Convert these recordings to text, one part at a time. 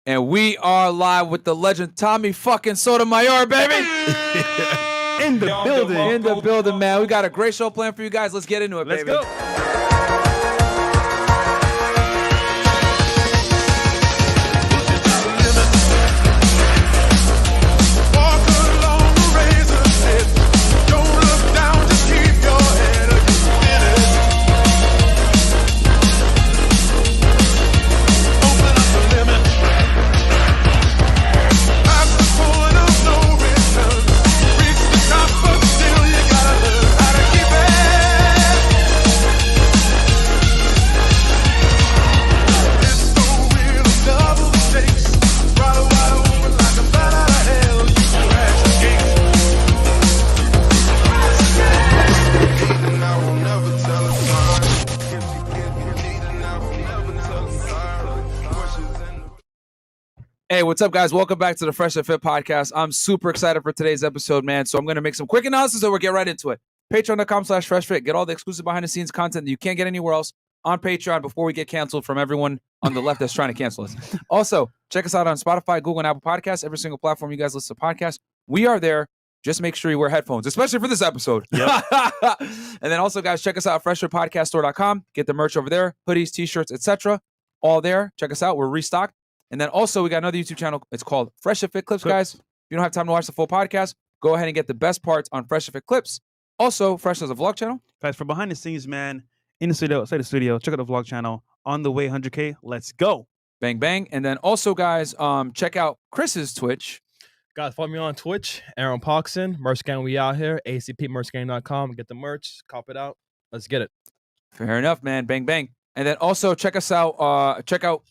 And we are live with the legend Tommy fucking Sotomayor, baby. In the building. In the building, man. We got a great show planned for you guys. Let's get into it, baby. Let's go. Hey, what's up, guys? Welcome back to the FreshandFit Podcast. I'm super excited for today's episode, man. So I'm going to make some quick announcements and we'll get right into it. Patreon.com/FreshFit. Get all the exclusive behind-the-scenes content that you can't get anywhere else on Patreon before we get canceled from everyone on the left that's trying to cancel us. Also, check us out on Spotify, Google, and Apple Podcasts. Every single platform you guys listen to podcasts. We are there. Just make sure you wear headphones, especially for this episode. Yep. And then also, guys, check us out at FreshandFitPodcastStore.com. Get the merch over there, hoodies, t-shirts, etc. All there. Check us out. We're restocked. And then also, we got another YouTube channel. It's called FreshandFit Clips, guys. If you don't have time to watch the full podcast, go ahead and get the best parts on FreshandFit Clips. Also, Fresh has a vlog channel. Guys, for behind the scenes, man, in the studio, outside the studio, check out the vlog channel. On the way, 100K. Let's go. Bang, bang. And then also, guys, check out Chris's Twitch. Guys, follow me on Twitch, Aaron Poxon, Merch Gang, we out here, acpmerchgang.com. Get the merch, cop it out. Let's get it. Fair enough, man. Bang, bang. And then also check us out.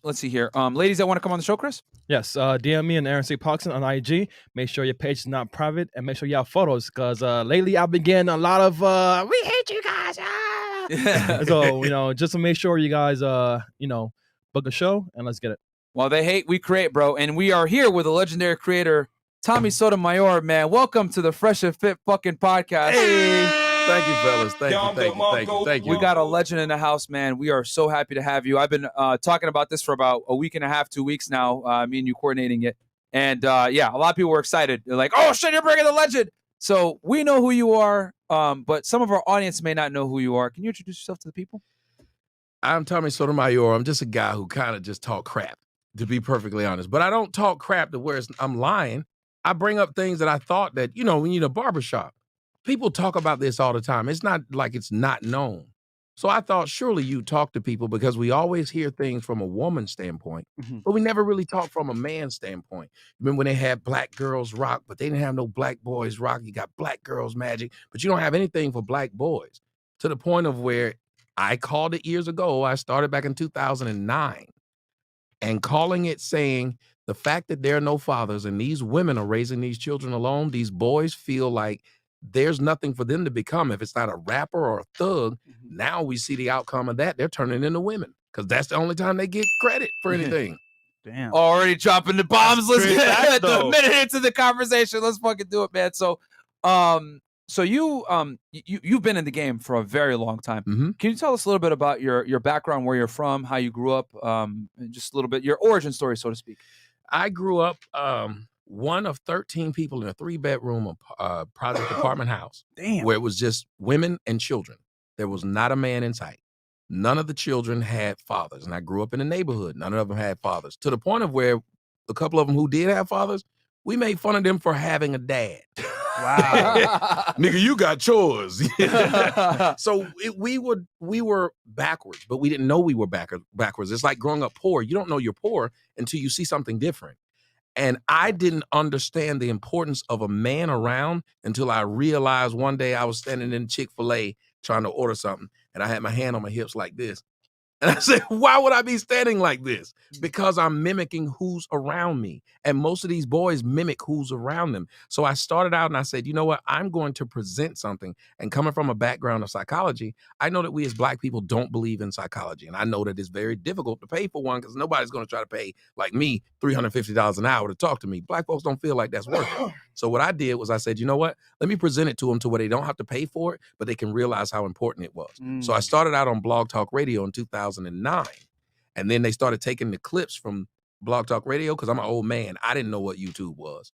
Let's see here. Ladies that want to come on the show, Chris? Yes, DM me and Aaron C. Poxon on IG. Make sure your page is not private and make sure you have photos because lately I've been getting a lot of, we hate you guys. Ah! So, just to make sure you guys, book a show and let's get it. Well, they hate, we create, bro. And we are here with a legendary creator, Tommy Sotomayor, man. Welcome to the Fresh and Fit fucking podcast. Hey. Thank you, fellas. Thank you. We got a legend in the house, man. We are so happy to have you. I've been talking about this for about a week and a half, 2 weeks now, me and you coordinating it. And a lot of people were excited. They're like, oh, shit, you're bringing the legend. So we know who you are, but some of our audience may not know who you are. Can you introduce yourself to the people? I'm Tommy Sotomayor. I'm just a guy who kind of just talk crap, to be perfectly honest. But I don't talk crap to where I'm lying. I bring up things that I thought that, when you're in a barbershop, people talk about this all the time. It's not like it's not known. So I thought surely you talk to people because we always hear things from a woman's standpoint, but we never really talk from a man's standpoint. Remember when they had black girls rock, but they didn't have no black boys rock. You got black girls magic, but you don't have anything for black boys, to the point of where I called it years ago. I started back in 2009 and calling it saying the fact that there are no fathers and these women are raising these children alone, these boys feel like there's nothing for them to become. If it's not a rapper or a thug, now we see the outcome of that. They're turning into women because that's the only time they get credit for anything. Damn. Already dropping the bombs. Let's Straight back, get the though. minute into the conversation. Let's fucking do it, man. So, you've been in the game for a very long time. Can you tell us a little bit about your background, where you're from, how you grew up, and just a little bit your origin story, so to speak? I grew up one of 13 people in a 3-bedroom project apartment house. Damn. Where it was just women and children. There was not a man in sight. None of the children had fathers. And I grew up in a neighborhood. None of them had fathers. To the point of where a couple of them who did have fathers, we made fun of them for having a dad. Wow. Nigga, you got chores. So we were backwards, but we didn't know we were backwards. It's like growing up poor. You don't know you're poor until you see something different. And I didn't understand the importance of a man around until I realized one day I was standing in Chick-fil-A trying to order something, and I had my hand on my hips like this. And I said, why would I be standing like this? Because I'm mimicking who's around me. And most of these boys mimic who's around them. So I started out and I said, you know what? I'm going to present something. And coming from a background of psychology, I know that we as Black people don't believe in psychology. And I know that it's very difficult to pay for one because nobody's going to try to pay, like me, $350 an hour to talk to me. Black folks don't feel like that's worth it. So what I did was I said, you know what? Let me present it to them to where they don't have to pay for it, but they can realize how important it was. So I started out on Blog Talk Radio in 2009. And then they started taking the clips from Blog Talk Radio because I'm an old man. I didn't know what YouTube was.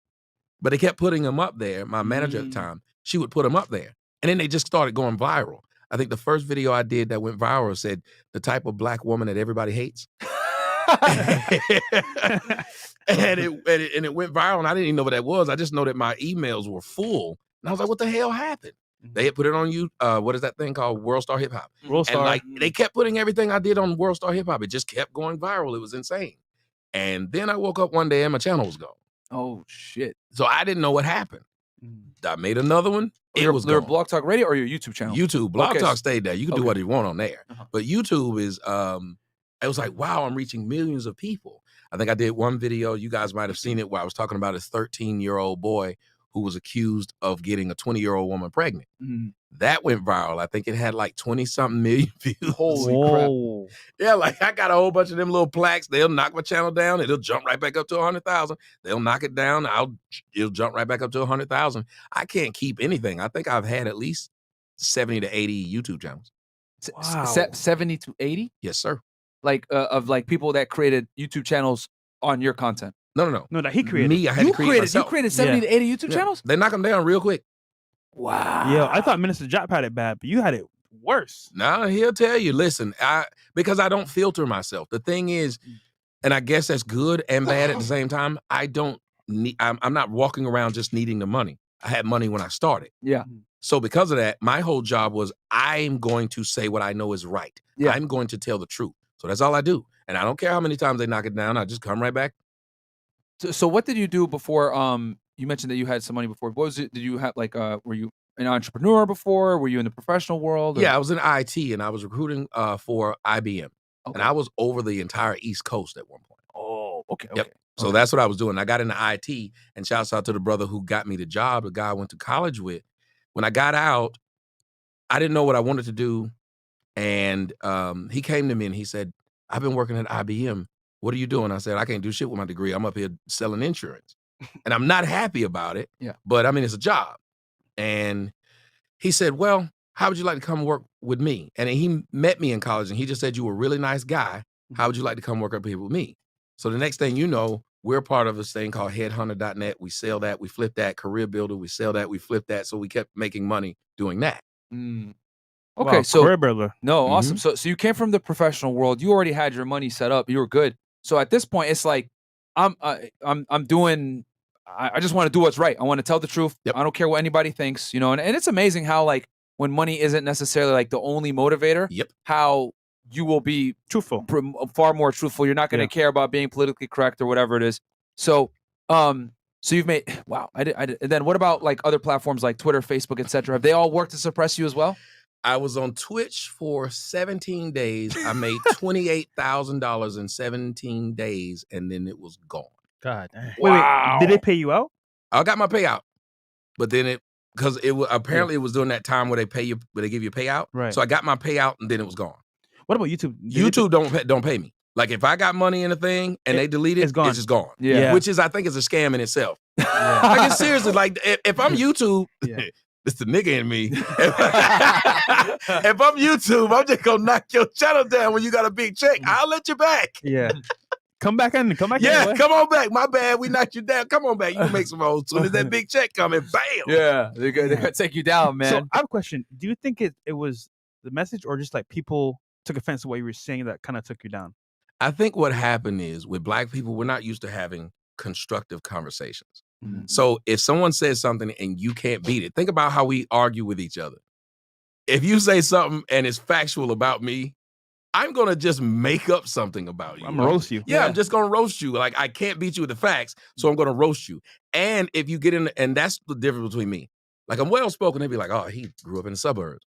But they kept putting them up there. My manager at the time, she would put them up there. And then they just started going viral. I think the first video I did that went viral said the type of black woman that everybody hates. and it went viral, and I didn't even know what that was. I just know that my emails were full. And I was like, what the hell happened? They had put it on you. What is that thing called? World Star Hip Hop. World Star. And like they kept putting everything I did on World Star Hip Hop. It just kept going viral. It was insane. And then I woke up one day and my channel was gone. Oh shit! So I didn't know what happened. I made another one. It was your gone. Blog Talk Radio or your YouTube channel? YouTube. Blog Talk stayed there. You can do what you want on there. Uh-huh. But YouTube is it was like, wow, I'm reaching millions of people. I think I did one video. You guys might have seen it where I was talking about a 13-year-old boy who was accused of getting a 20-year-old woman pregnant. That went viral. I think it had like 20-something million views. Holy crap. Yeah, like I got a whole bunch of them little plaques. They'll knock my channel down. It'll jump right back up to 100,000. They'll knock it down. It'll jump right back up to 100,000. I can't keep anything. I think I've had at least 70 to 80 YouTube channels. Wow. 70 to 80? Yes, sir. Like of like people that created YouTube channels on your content. No. No, that he created. Me, I had to create myself. You created 70 to 80 YouTube channels? They knock them down real quick. Wow. Yeah, I thought Minister Jop had it bad, but you had it worse. Nah, he'll tell you. Listen, because I don't filter myself. The thing is, and I guess that's good and bad at the same time. I'm not walking around just needing the money. I had money when I started. Yeah. So because of that, my whole job was I'm going to say what I know is right. Yeah. I'm going to tell the truth. So that's all I do. And I don't care how many times they knock it down. I just come right back. So what did you do before? You mentioned that you had some money before. What was it? Did you have like were you an entrepreneur before? Were you in the professional world? Or? Yeah, I was in IT and I was recruiting for IBM. Okay. And I was over the entire East Coast at one point. Oh, okay. Yep. So that's what I was doing. I got into IT, and shouts out to the brother who got me the job, the guy I went to college with. When I got out, I didn't know what I wanted to do. And he came to me and he said, I've been working at IBM. What are you doing? I said, I can't do shit with my degree. I'm up here selling insurance. And I'm not happy about it. Yeah. But I mean, it's a job. And he said, well, how would you like to come work with me? And he met me in college and he just said, you were a really nice guy. How would you like to come work up here with me? So the next thing you know, we're part of this thing called headhunter.net. We sell that, we flip that. Career Builder, we sell that, we flip that. So we kept making money doing that. Okay, Wow, so career builder. No, awesome. So you came from the professional world. You already had your money set up. You were good. So at this point, it's like I'm doing. I just want to do what's right. I want to tell the truth. Yep. I don't care what anybody thinks. You know, and it's amazing how like when money isn't necessarily like the only motivator. Yep. How you will be Truthful. far more truthful. You're not going to care about being politically correct or whatever it is. So so you've made wow. I did. And then what about like other platforms like Twitter, Facebook, etc.? Have they all worked to suppress you as well? I was on Twitch for 17 days. I made $28,000 in 17 days, and then it was gone. God dang. Wait, did they pay you out? I got my payout, but then because it was apparently it was during that time where they pay you, where they give you a payout. Right. So I got my payout, and then it was gone. What about YouTube? YouTube don't pay me. Like if I got money in a thing and they delete it, it's gone. It's just gone. Yeah. Which is I think is a scam in itself. Like it's seriously like if I'm YouTube. Yeah. It's the nigga in me. If I'm YouTube, I'm just gonna knock your channel down when you got a big check. I'll let you back. Yeah. Come back in. Yeah, boy. come on back. My bad. We knocked you down. Come on back. You can make some hoes. As soon as that big check coming, bam. Yeah, they're gonna take you down, man. So I have a question. Do you think it was the message or just like people took offense to what you were saying that kind of took you down? I think what happened is with Black people, we're not used to having constructive conversations. So if someone says something and you can't beat it, think about how we argue with each other. If you say something and it's factual about me, I'm going to just make up something about you. I'm gonna roast you. Yeah, I'm just going to roast you. Like I can't beat you with the facts, so I'm going to roast you. And if you get in, and that's the difference between me. Like I'm well-spoken, they'd be like, oh, he grew up in the suburbs.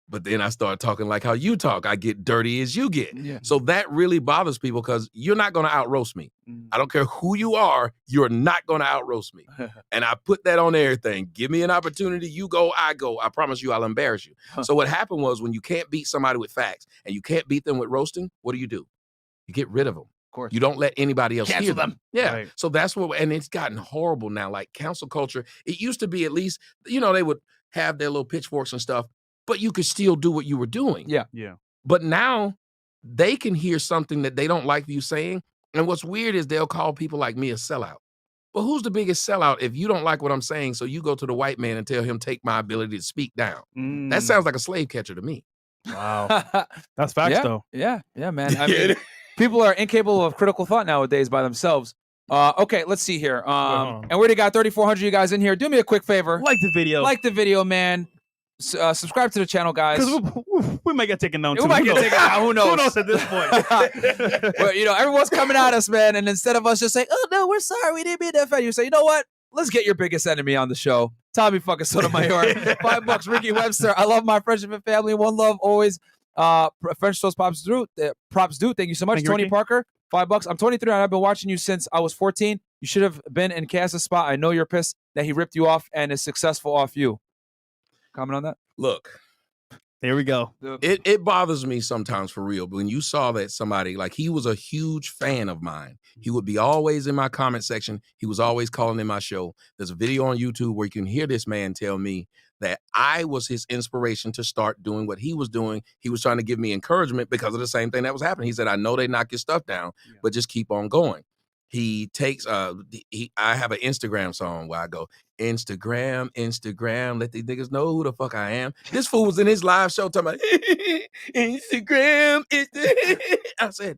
But then I start talking like how you talk. I get dirty as you get. Yeah. So that really bothers people because you're not going to out-roast me. I don't care who you are. You're not going to out-roast me. And I put that on everything. Give me an opportunity. You go, I go. I promise you I'll embarrass you. So what happened was when you can't beat somebody with facts and you can't beat them with roasting, what do? You get rid of them. Of course. You don't let anybody else Cancel hear them. Yeah. Right. So that's what, and it's gotten horrible now. Like cancel culture, it used to be at least, they would have their little pitchforks and stuff, but you could still do what you were doing. Yeah. Yeah. But now they can hear something that they don't like you saying, And what's weird is they'll call people like me a sellout. Well, who's the biggest sellout if you don't like what I'm saying, so you go to the white man and tell him, take my ability to speak down? That sounds like a slave catcher to me. Wow. That's facts, though. Yeah, man. I mean, people are incapable of critical thought nowadays by themselves. Okay, let's see here. And we already got 3,400 of you guys in here. Do me a quick favor. Like the video. Like the video, man. Subscribe to the channel, guys. Because we might get taken down, too. We might get taken down. Who knows? Who knows at this point? But, everyone's coming at us, man. And instead of us just saying, oh, no, we're sorry, we didn't mean to offend you, say, you know what? Let's get your biggest enemy on the show. Tommy fucking Sotomayor. $5. Ricky Webster. I love my FreshandFit family. One love always. French Toast Props due. Thank you so much. Thank you, Tony Ricky. Parker. $5. I'm 23 and I've been watching you since I was 14. You should have been in Cass's spot. I know you're pissed that he ripped you off and is successful off you. Comment on that? Look. There we go. It bothers me sometimes for real. But when you saw that somebody, like he was a huge fan of mine. He would be always in my comment section. He was always calling in my show. There's a video on YouTube where you can hear this man tell me that I was his inspiration to start doing what he was doing. He was trying to give me encouragement because of the same thing that was happening. He said, I know they knock your stuff down, but just keep on going. He takes, I have an Instagram song where I go, Instagram, let these niggas know who the fuck I am. This fool was in his live show talking about, Instagram. I said,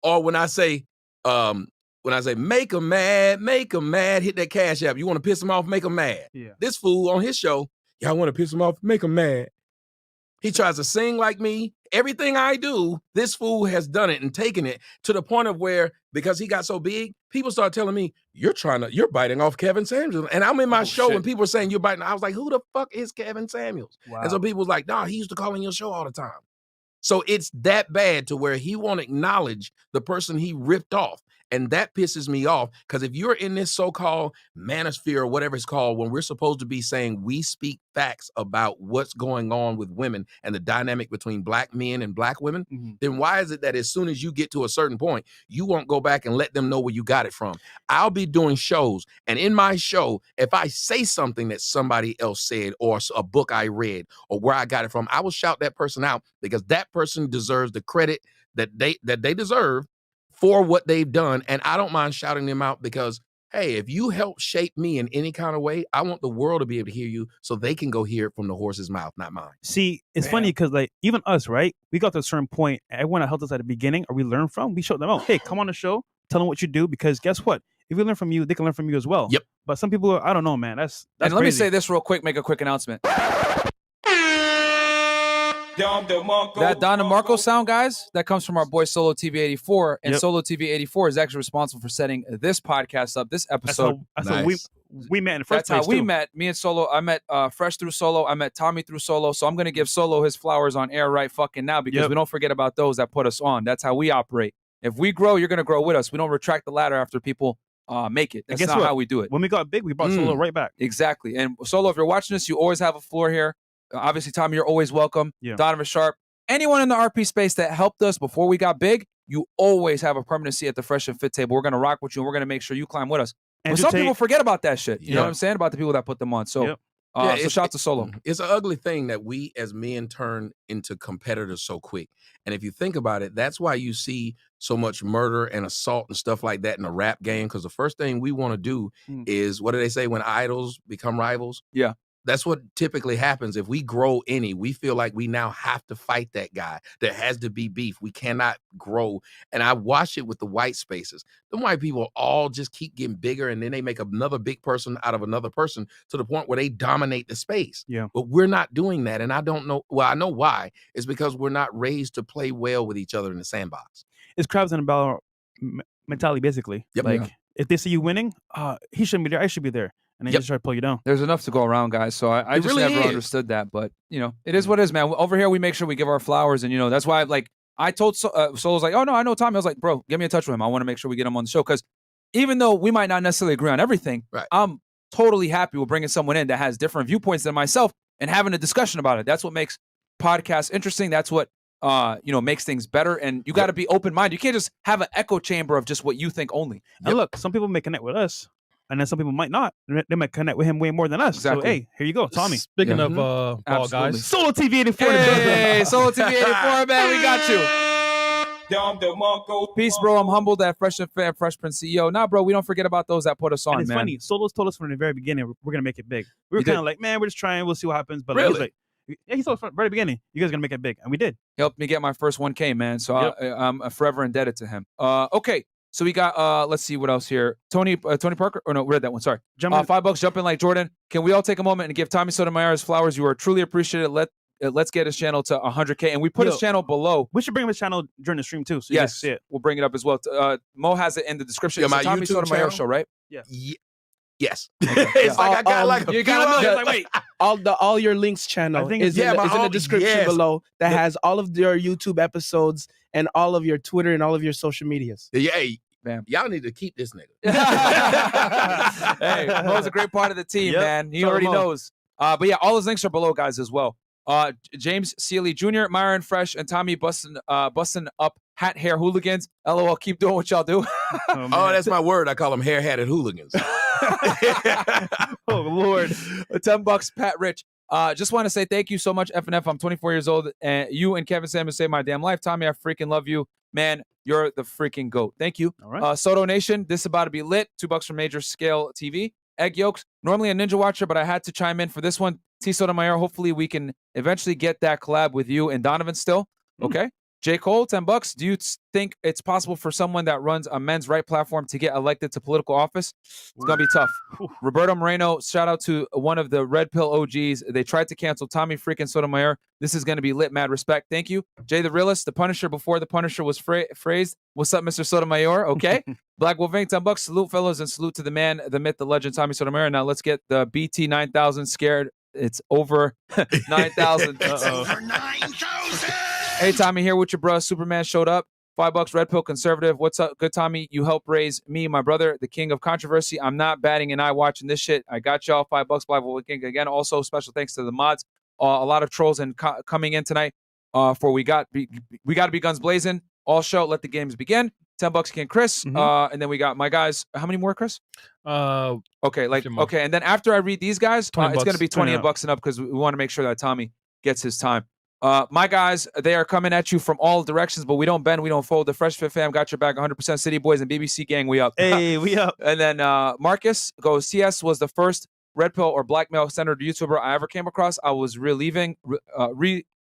or when I say, make them mad, hit that Cash App. You want to piss them off, make them mad. Yeah. This fool on his show, y'all want to piss him off, make them mad. He tries to sing like me. Everything I do, this fool has done it and taken it to the point of where, because he got so big, people start telling me, you're biting off Kevin Samuels. And I'm in my show and people are saying you're biting. I was like, who the fuck is Kevin Samuels? Wow. And so people was like, nah, he used to call in your show all the time. So it's that bad to where he won't acknowledge the person he ripped off. And that pisses me off, because if you're in this so-called manosphere or whatever it's called, when we're supposed to be saying we speak facts about what's going on with women and the dynamic between black men and black women, then why is it that as soon as you get to a certain point, you won't go back and let them know where you got it from? I'll be doing shows, and in my show, if I say something that somebody else said or a book I read or where I got it from, I will shout that person out, because that person deserves the credit that they deserve for what they've done. And I don't mind shouting them out, because, hey, if you help shape me in any kind of way, I want the world to be able to hear you so they can go hear it from the horse's mouth, not mine. See, it's funny because, like, even us, right? We got to a certain point. Everyone that helped us at the beginning or we learned from, we showed them out. Hey, come on the show, tell them what you do, because guess what? If we learn from you, they can learn from you as well. Yep. But some people, I don't know, man. That's and let crazy. me say this real quick, make a quick announcement. That Don DeMarco sound, guys, that comes from our boy Solo TV 84, and Solo TV 84 is actually responsible for setting this podcast up, this episode. That's how we met in the first place. That's how we met. Me and Solo. I met Fresh through Solo. I met Tommy through Solo. So I'm gonna give Solo his flowers on air right fucking now, because we don't forget about those that put us on. That's how we operate. If we grow, you're gonna grow with us. We don't retract the ladder after people make it. That's not how we do it. When we got big, we brought Solo right back. Exactly. And Solo, if you're watching this, you always have a floor here. Obviously, Tommy, you're always welcome. Donovan Sharp, anyone in the RP space that helped us before we got big, you always have a permanent seat at the Fresh and Fit table. We're going to rock with you, and we're going to make sure you climb with us. But some people forget about that shit. You know what I'm saying? About the people that put them on. So, so shout out to Solo. It's an ugly thing that we as men turn into competitors so quick. And if you think about it, that's why you see so much murder and assault and stuff like that in the rap game. Because the first thing we want to do is, what do they say, when idols become rivals? Yeah. That's what typically happens. If we grow any, we feel like we now have to fight that guy. There has to be beef. We cannot grow. And I watch it with the white spaces. The white people all just keep getting bigger, and then they make another big person out of another person to the point where they dominate the space. Yeah. But we're not doing that. And I don't know. Well, I know why. It's because we're not raised to play well with each other in the sandbox. It's crabs in a barrel mentality, basically. Yep. Like, if they see you winning, he shouldn't be there. I should be there. And they just try to pull you down. There's enough to go around, guys. So I just really never understood that. But, it is what it is, man. Over here, we make sure we give our flowers. And, that's why, like, I told Solo's like, oh, no, I know Tommy. I was like, bro, get me in touch with him. I want to make sure we get him on the show. Because even though we might not necessarily agree on everything, I'm totally happy with bringing someone in that has different viewpoints than myself and having a discussion about it. That's what makes podcasts interesting. That's what, makes things better. And you got to be open-minded. You can't just have an echo chamber of just what you think only. And look, some people may connect with us, and then some people might not. They might connect with him way more than us. Exactly. So, hey, here you go, Tommy. Speaking of ball guys. Solo TV 84. Hey, Solo TV 84, man, we got you. Peace, bro. I'm humbled at Fresh and Fit, Fresh Prince CEO. Nah, bro, we don't forget about those that put us on, And it's man. funny. Solos told us from the very beginning we're gonna make it big. We were You did? kind of like, man, we're just trying. We'll see what happens. But Really? he's like, yeah, he told us from the very beginning, you guys are gonna make it big, and we did. Helped me get my first 1K, man. So Yep. I'm forever indebted to him. Okay. So we got, let's see what else here. Tony Parker. Oh, no, read that one. Sorry. Jump in. $5 jumping like Jordan. Can we all take a moment and give Tommy Sotomayor his flowers? You are truly appreciated. Let's get his channel to 100K. And we put his channel below. We should bring him his channel during the stream too, so you guys Yes. see it. We'll bring it up as well. Mo has it in the description. Yeah, It's the my Tommy YouTube Sotomayor channel? show, right? Yes. It's like I got like a You few got others. like, wait. All your links channel I think is it's- in, Yeah, the, is in the description yes. below that has all of your YouTube episodes and all of your Twitter and all of your social medias. Yeah, hey, Bam. y'all need to keep this nigga. Hey, Mo's a great part of the team, Yep. man. He Shout out already Mo. knows. But yeah, all his links are below, guys, as well. James Seeley Jr., Myron Fresh, and Tommy busting up hat hair hooligans. LOL, keep doing what y'all do. Oh, Oh, that's my word. I call them hair-hatted hooligans. oh Lord. $10, Pat Rich. Just want to say thank you so much, FNF. I'm 24 years old, and you and Kevin Samuels saved my damn life. Tommy, I freaking love you. Man, you're the freaking GOAT. Thank you. All right. Soto Nation, this is about to be lit. $2 from Major Scale TV. Egg yolks. Normally a Ninja Watcher, but I had to chime in for this one. T. Sotomayor, hopefully we can eventually get that collab with you and Donovan still. Okay. J. Cole, $10. Do you think it's possible for someone that runs a men's right platform to get elected to political office? It's going to be tough. Roberto Moreno, shout out to one of the Red Pill OGs. They tried to cancel Tommy freaking Sotomayor. This is going to be lit, mad respect. Thank you. Jay the Realist, the Punisher before the Punisher was phrased. What's up, Mr. Sotomayor? Okay. Black Wolf Inc., $10. Salute, fellas, and salute to the man, the myth, the legend, Tommy Sotomayor. Now let's get the BT 9000 scared. It's over 9,000. Over 9,000! Hey, Tommy, here with your bro. Superman showed up. $5, Red Pill Conservative. What's up? Good, Tommy. You helped raise me, my brother, the king of controversy. I'm not batting an eye watching this shit. I got y'all. $5, Black Wolf King. Again, also special thanks to the mods. A lot of trolls coming in tonight for we got to be guns blazing. All show. Let the games begin. $10, King Chris. And then we got my guys. How many more, Chris? Okay, like, few more. okay. And then after I read these guys, it's 20 going to bucks. be 20 20 bucks and up because we want to make sure that Tommy gets his time. My guys, they are coming at you from all directions, but we don't bend, we don't fold. The Fresh Fit fam got your back. 100% City Boys and BBC Gang, we up. Hey, we up. And then Marcus goes, TS was the first red pill or black male centered YouTuber I ever came across. I was relieving.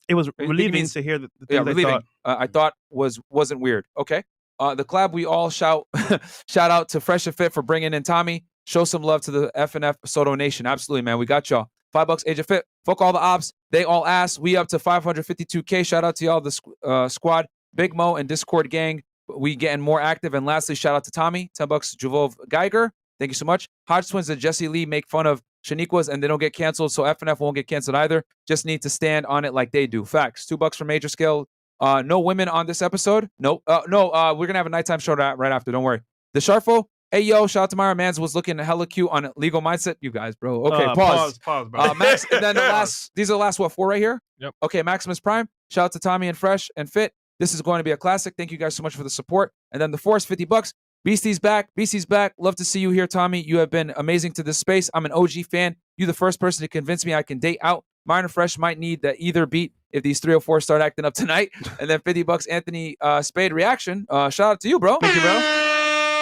It was relieving means- to hear the things Yeah, I relieving. thought. I thought wasn't weird. Okay. The collab, we all shout out to Fresh and Fit for bringing in Tommy. Show some love to the FNF Soto Nation. Absolutely, man. We got y'all. $5, Age of Fit. Fuck all the ops. They all ass. We up to 552K. Shout out to y'all, the squad. Big Mo and Discord gang. We getting more active. And lastly, shout out to Tommy. $10, Juvov Geiger. Thank you so much. Hodge Twins and Jesse Lee make fun of Shaniquas and they don't get canceled, so FNF won't get canceled either. Just need to stand on it like they do. Facts. $2 from Major Scale. No women on this episode. Nope. No, we're going to have a nighttime show right after. Don't worry. The Sharfo. Hey, yo, shout out to Myra Mans was looking hella cute on Legal Mindset. You guys, bro. Okay, pause. Pause, bro. Max, and then these are the last, 4 right here? Yep. Okay, Maximus Prime. Shout out to Tommy and Fresh and Fit. This is going to be a classic. Thank you guys so much for the support. And then the Force, $50. Beastie's back. Beastie's back. Love to see you here, Tommy. You have been amazing to this space. I'm an OG fan. You the first person to convince me I can date out. Mine and Fresh might need the either beat if these 304 start acting up tonight. And then $50, Anthony Spade reaction. Shout out to you, bro. Thank you, bro.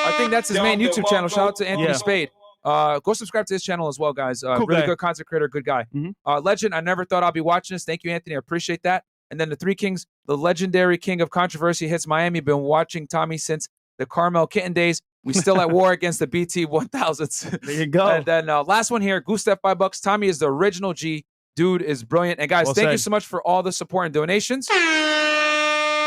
I think that's his main YouTube channel. Shout out to Anthony Yeah. Spade. Go subscribe to his channel as well, guys. Cool really guy. good content creator, good guy. Legend, I never thought I'd be watching this. Thank you, Anthony. I appreciate that. And then the Three Kings, the legendary king of controversy hits Miami. Been watching Tommy since the Carmel Kitten days. We still at war against the BT 1000s. There you go. And then last one here, Gustav $5. Tommy is the original G. Dude is brilliant. And guys, Well thank you said. so much for all the support and donations.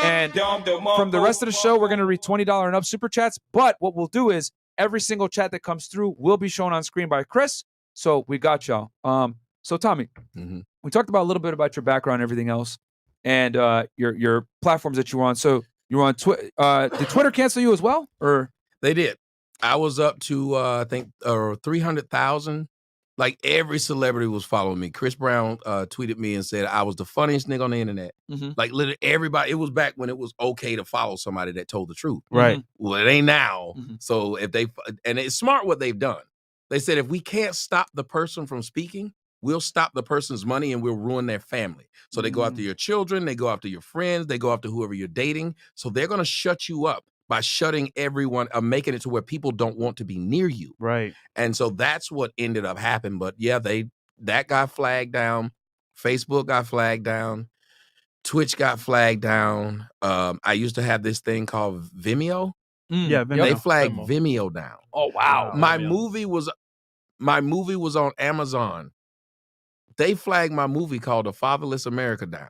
And from the rest of the show, we're going to read $20 and up super chats. But what we'll do is every single chat that comes through will be shown on screen by Chris. So we got y'all. So Tommy, we talked about a little bit about your background and everything else and your platforms that you were on. So you were on Twitter. Did Twitter cancel you as well? Or They did. I was up to, I think, 300,000. Like every celebrity was following me. Chris Brown tweeted me and said I was the funniest nigga on the internet. Like literally everybody. It was back when it was okay to follow somebody that told the truth. Right. Well, it ain't now. So if they, and it's smart what they've done. They said if we can't stop the person from speaking, we'll stop the person's money and we'll ruin their family. So they go after your children, they go after your friends, they go after whoever you're dating. So they're going to shut you up by shutting everyone, making it to where people don't want to be near you. Right. And so that's what ended up happening. But yeah, that got flagged down. Facebook got flagged down. Twitch got flagged down. I used to have this thing called Vimeo. Yeah, They Vimeo. flagged Vimeo down. Oh wow. My movie was on Amazon. They flagged my movie called The Fatherless America down.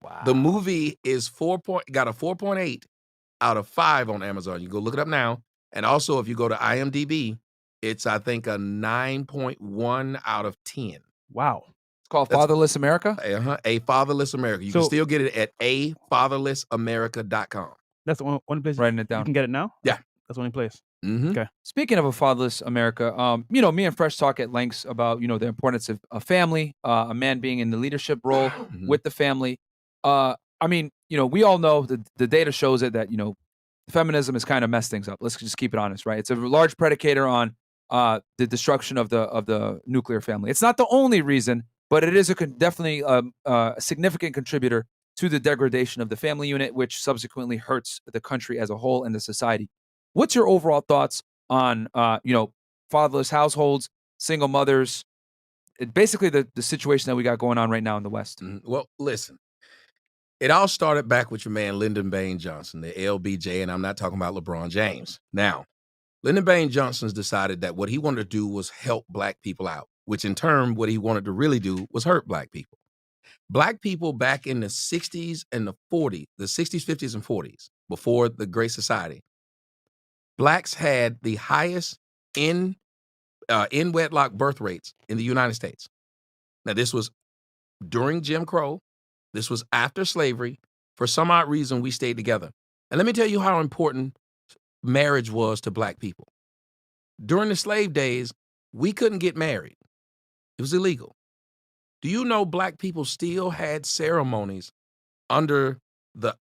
Wow. The movie is got a 4.8 out of 5 on Amazon. You go look it up now. And also, if you go to IMDb, it's, I think, a 9.1 out of 10. Wow. It's called Fatherless America? A Fatherless America. You can still get it at afatherlessamerica.com. That's the only place Writing it down. you can get it now? Yeah. That's the only place. Mm-hmm. Okay. Speaking of a fatherless America, me and Fresh talk at lengths about, the importance of a family, a man being in the leadership role with the family. We all know the data shows it that, feminism has kind of messed things up. Let's just keep it honest, right? It's a large predicator on the destruction of the nuclear family. It's not the only reason, but it is definitely a significant contributor to the degradation of the family unit, which subsequently hurts the country as a whole and the society. What's your overall thoughts on, fatherless households, single mothers, basically the situation that we got going on right now in the West? Well, listen, it all started back with your man, Lyndon Baines Johnson, the LBJ, and I'm not talking about LeBron James. Now, Lyndon Baines Johnson's decided that what he wanted to do was help black people out, which in turn, what he wanted to really do was hurt black people. Black people back in the 60s and the 40s, the 60s, 50s, and 40s, before the Great Society, blacks had the highest in wedlock birth rates in the United States. Now, this was during Jim Crow. This was after slavery. For some odd reason, we stayed together. And let me tell you how important marriage was to black people. During the slave days, we couldn't get married. It was illegal. Do you know black people still had ceremonies under the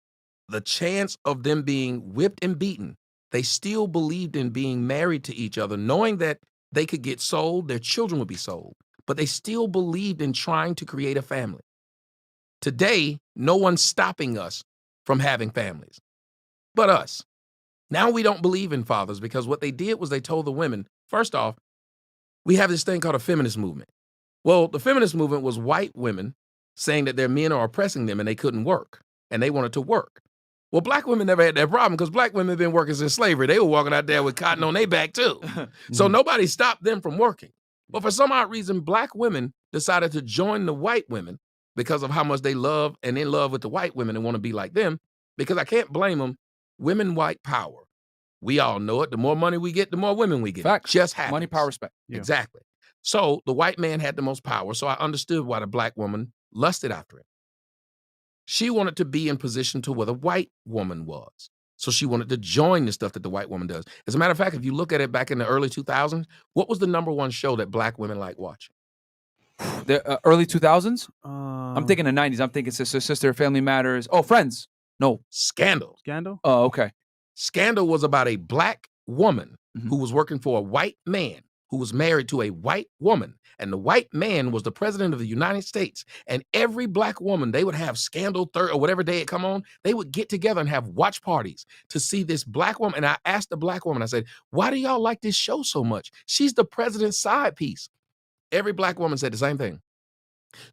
chance of them being whipped and beaten? They still believed in being married to each other, knowing that they could get sold, their children would be sold, but they still believed in trying to create a family. Today, no one's stopping us from having families, but us. Now we don't believe in fathers because what they did was they told the women, first off, we have this thing called a feminist movement. Well, the feminist movement was white women saying that their men are oppressing them and they couldn't work, and they wanted to work. Well, black women never had that problem because black women have been working since slavery. They were walking out there with cotton on their back too. So nobody stopped them from working. But for some odd reason, black women decided to join the white women because of how much they love and in love with the white women and want to be like them, because I can't blame them. Women, white power. We all know it. The more money we get, the more women we get. Facts. Just happens. Money, power, respect. Yeah. Exactly. So the white man had the most power. So I understood why the black woman lusted after him. She wanted to be in position to where the white woman was. So she wanted to join the stuff that the white woman does. As a matter of fact, if you look at it back in the early 2000s, what was the #1 show that black women like watching? The early 2000s? I'm thinking the 90s. I'm thinking Sister, Family Matters. Oh, Friends. No. Scandal. Scandal? Oh, okay. Scandal was about a black woman who was working for a white man who was married to a white woman. And the white man was the president of the United States. And every black woman, they would have Scandal or whatever day it come on, they would get together and have watch parties to see this black woman. And I asked the black woman, I said, why do y'all like this show so much? She's the president's side piece. Every black woman said the same thing.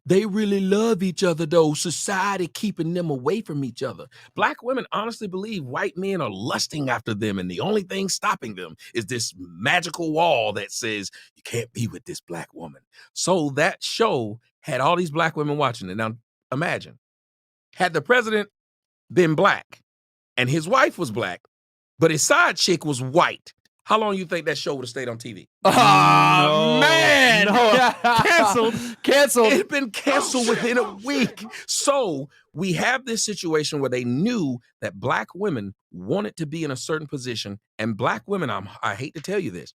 They really love each other, though. Society keeping them away from each other. Black women honestly believe white men are lusting after them, and the only thing stopping them is this magical wall that says, you can't be with this black woman. So that show had all these black women watching it. Now, imagine, had the president been black and his wife was black, but his side chick was white, how long you think that show would have stayed on TV? Oh, man. Canceled. Canceled. It had been canceled within a week. So we have this situation where they knew that black women wanted to be in a certain position. And black women, I hate to tell you this,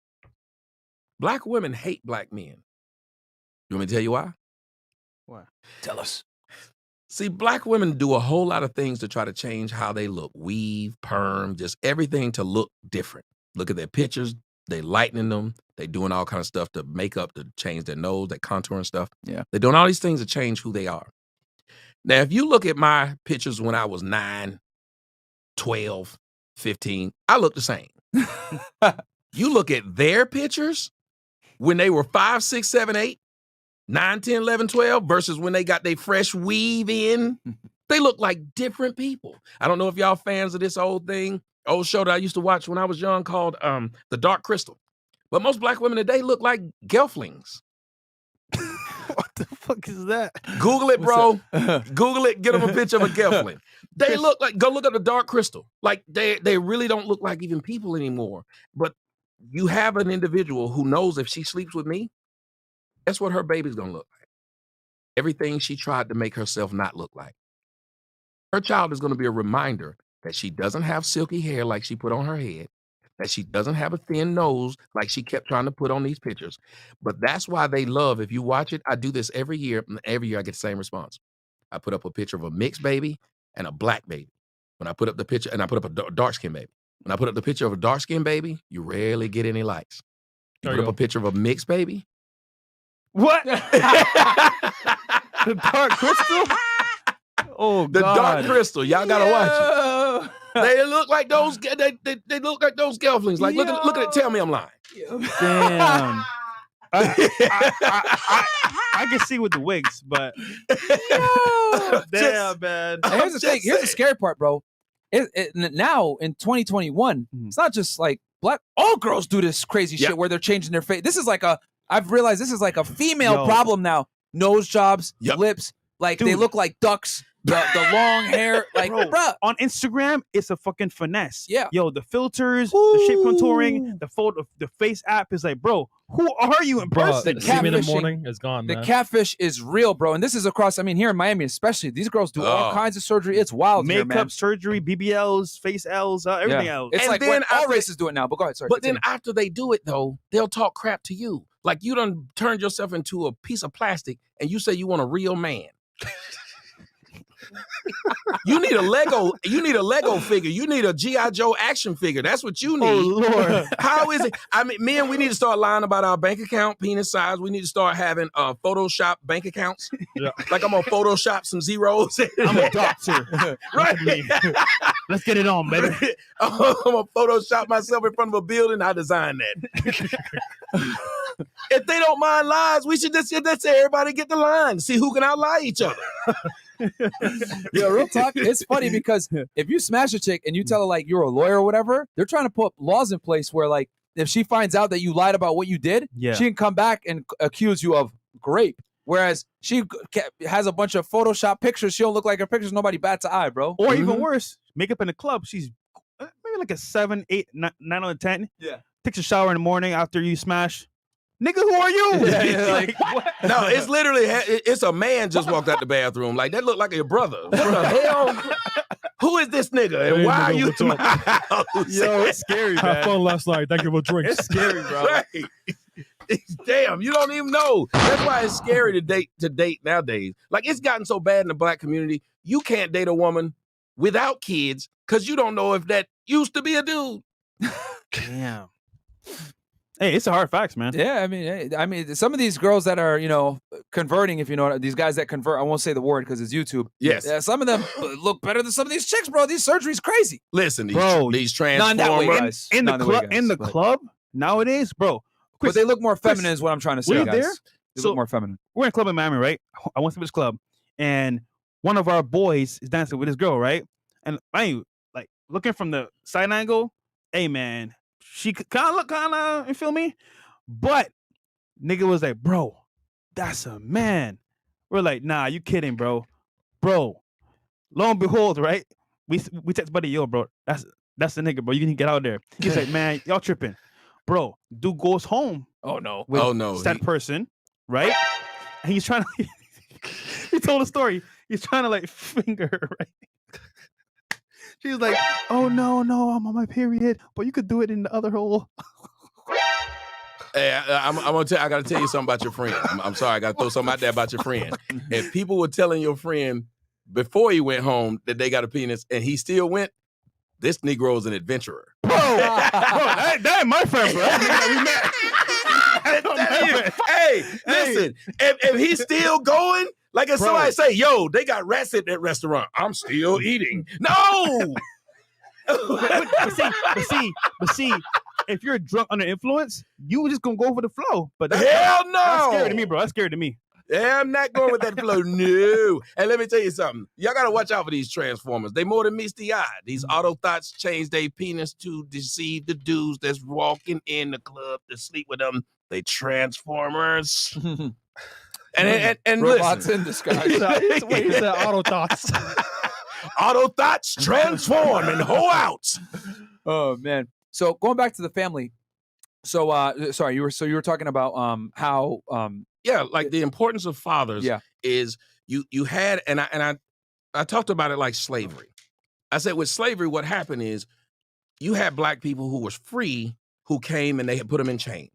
black women hate black men. You want me to tell you why? Why? Tell us. See, black women do a whole lot of things to try to change how they look. Weave, perm, just everything to look different. Look at their pictures, They lightening them. They doing all kind of stuff to make up, to change their nose, their contour and stuff. Yeah. They're doing all these things to change who they are. Now, if you look at my pictures when I was 9, 12, 15, I look the same. You look at their pictures when they were 5, 6, 7, 8, 9, 10, 11, 12 versus when they got their fresh weave in. They look like different people. I don't know if y'all fans of this old show that I used to watch when I was young called The Dark Crystal. But most black women today look like gelflings. What the fuck is that? Google it, bro. Google it. Get them a picture of a gelfling. They look like, go look at The Dark Crystal. Like they really don't look like even people anymore. But you have an individual who knows if she sleeps with me, that's what her baby's gonna look like. Everything she tried to make herself not look like. Her child is gonna be a reminder that she doesn't have silky hair like she put on her head, that she doesn't have a thin nose like she kept trying to put on these pictures. But that's why they love, if you watch it, I do this every year, and every year I get the same response. I put up a picture of a mixed baby and a black baby. When I put up the picture, and I put up a dark-skinned baby. When I put up the picture of a dark-skinned baby, you rarely get any likes. You put up a picture of a mixed baby. What? The Dark Crystal? Oh, God. The Dark Crystal. Y'all gotta watch it. They look like those. They look like those gelflings. Like, look at it. Tell me I'm lying. Damn. I can see with the wigs, but damn, man. And here's the thing. Here's the scary part, bro. Now in 2021, it's not just like black. All girls do this crazy shit where they're changing their face. This is like I've realized this is like a female problem now. Nose jobs, lips, like they look like ducks. The long hair, like, bro. On Instagram, it's a fucking finesse. Yeah. Yo, the filters, the shape contouring, the photo, the face app is like, bro, who are you in person? The see me in the morning is gone, The man. catfish is real, bro. And this is across, I mean, here in Miami especially, these girls do all kinds of surgery. It's wild here, man. Makeup, surgery, BBLs, face Ls, everything else. It's And like then all races do it now, but go ahead, sorry. But then after they do it, though, they'll talk crap to you. Like, you done turned yourself into a piece of plastic, and you say you want a real man. You need a Lego figure. You need a G.I. Joe action figure. That's what you need. Oh, Lord. How is it? I mean, men, we need to start lying about our bank account, penis size. We need to start having Photoshop bank accounts. Yeah. Like, I'm gonna Photoshop some zeros. I'm a doctor. Right. Let's get it on, baby. I'm gonna Photoshop myself in front of a building. I designed that. If they don't mind lies, we should just say everybody get the line. See who can outlie each other. Yeah, real talk. It's funny because if you smash a chick and you tell her like you're a lawyer or whatever, they're trying to put laws in place where like if she finds out that you lied about what you did, she can come back and accuse you of rape. Whereas she has a bunch of Photoshop pictures, she don't look like her pictures. Nobody bats an eye, bro. Or even worse, makeup in the club. She's maybe like a 7, 8, 9 out of 10. Yeah. Takes a shower in the morning after you smash. Nigga, who are you? Like, what? No, it's literally it's a man just walked out the bathroom. Like, that looked like your brother. What the hell? Who is this nigga? And Hey, why nigga, are you what's in my up? house? Yo, it's scary, Have man. fun last night. Thank you for drinks. It's scary, bro. Right. Damn, you don't even know. That's why it's scary to date nowadays. Like, it's gotten so bad in the black community, you can't date a woman without kids because you don't know if that used to be a dude. Damn. Hey, it's a hard facts, man. yeah, I mean, some of these girls that are, converting, if you know, these guys that convert, I won't say the word because it's YouTube. Yes. Yeah, some of them look better than some of these chicks, bro. These surgery's crazy. Listen, Bro, these Not that way, transformers. guys. In the Not that way, club, guys, but- club nowadays, bro. But they look more Chris, feminine is what I'm trying to say, were you guys. there? They So- look more feminine. We're in a club in Miami, right? I went to this club, and one of our boys is dancing with this girl, right? And I like looking from the side angle. Hey, man, she kind of, you feel me? But nigga was like, bro, that's a man. We're like, nah, you kidding, bro? Bro, lo and behold, right? We text buddy, yo, bro, that's the nigga, bro. You can get out there. He's like, man, y'all tripping, bro. Dude goes home. Oh no. With Oh, no, that person, right? And he's trying to. He told a story. He's trying to like finger her, right? She's like, "Oh no, I'm on my period, but you could do it in the other hole." Hey, I'm gonna tell. I gotta tell you something about your friend. I'm sorry. I gotta throw something out there about your friend. If people were telling your friend before he went home that they got a penis and he still went, this Negro is an adventurer. Bro, that ain't my friend, bro. Hey, listen, if he's still going, like if somebody say, yo, they got rats at that restaurant, I'm still eating. No. but see, if you're drunk under influence, you just gonna go for the flow. But hell no. That's scary to me, bro. That's scary to me. Yeah, I'm not going with that flow. No. And let me tell you something. Y'all got to watch out for these transformers. They more than meets the eye. These auto thoughts change their penis to deceive the dudes that's walking in the club to sleep with them. They transformers. and robots listen. in disguise. Wait, he said auto thoughts. Auto thoughts transform and hoe out. Oh man. So going back to the family. So sorry, you were talking about how yeah, like the importance of fathers is you had and I talked about it like slavery. I said with slavery, what happened is you had black people who was free who came and they had put them in chains.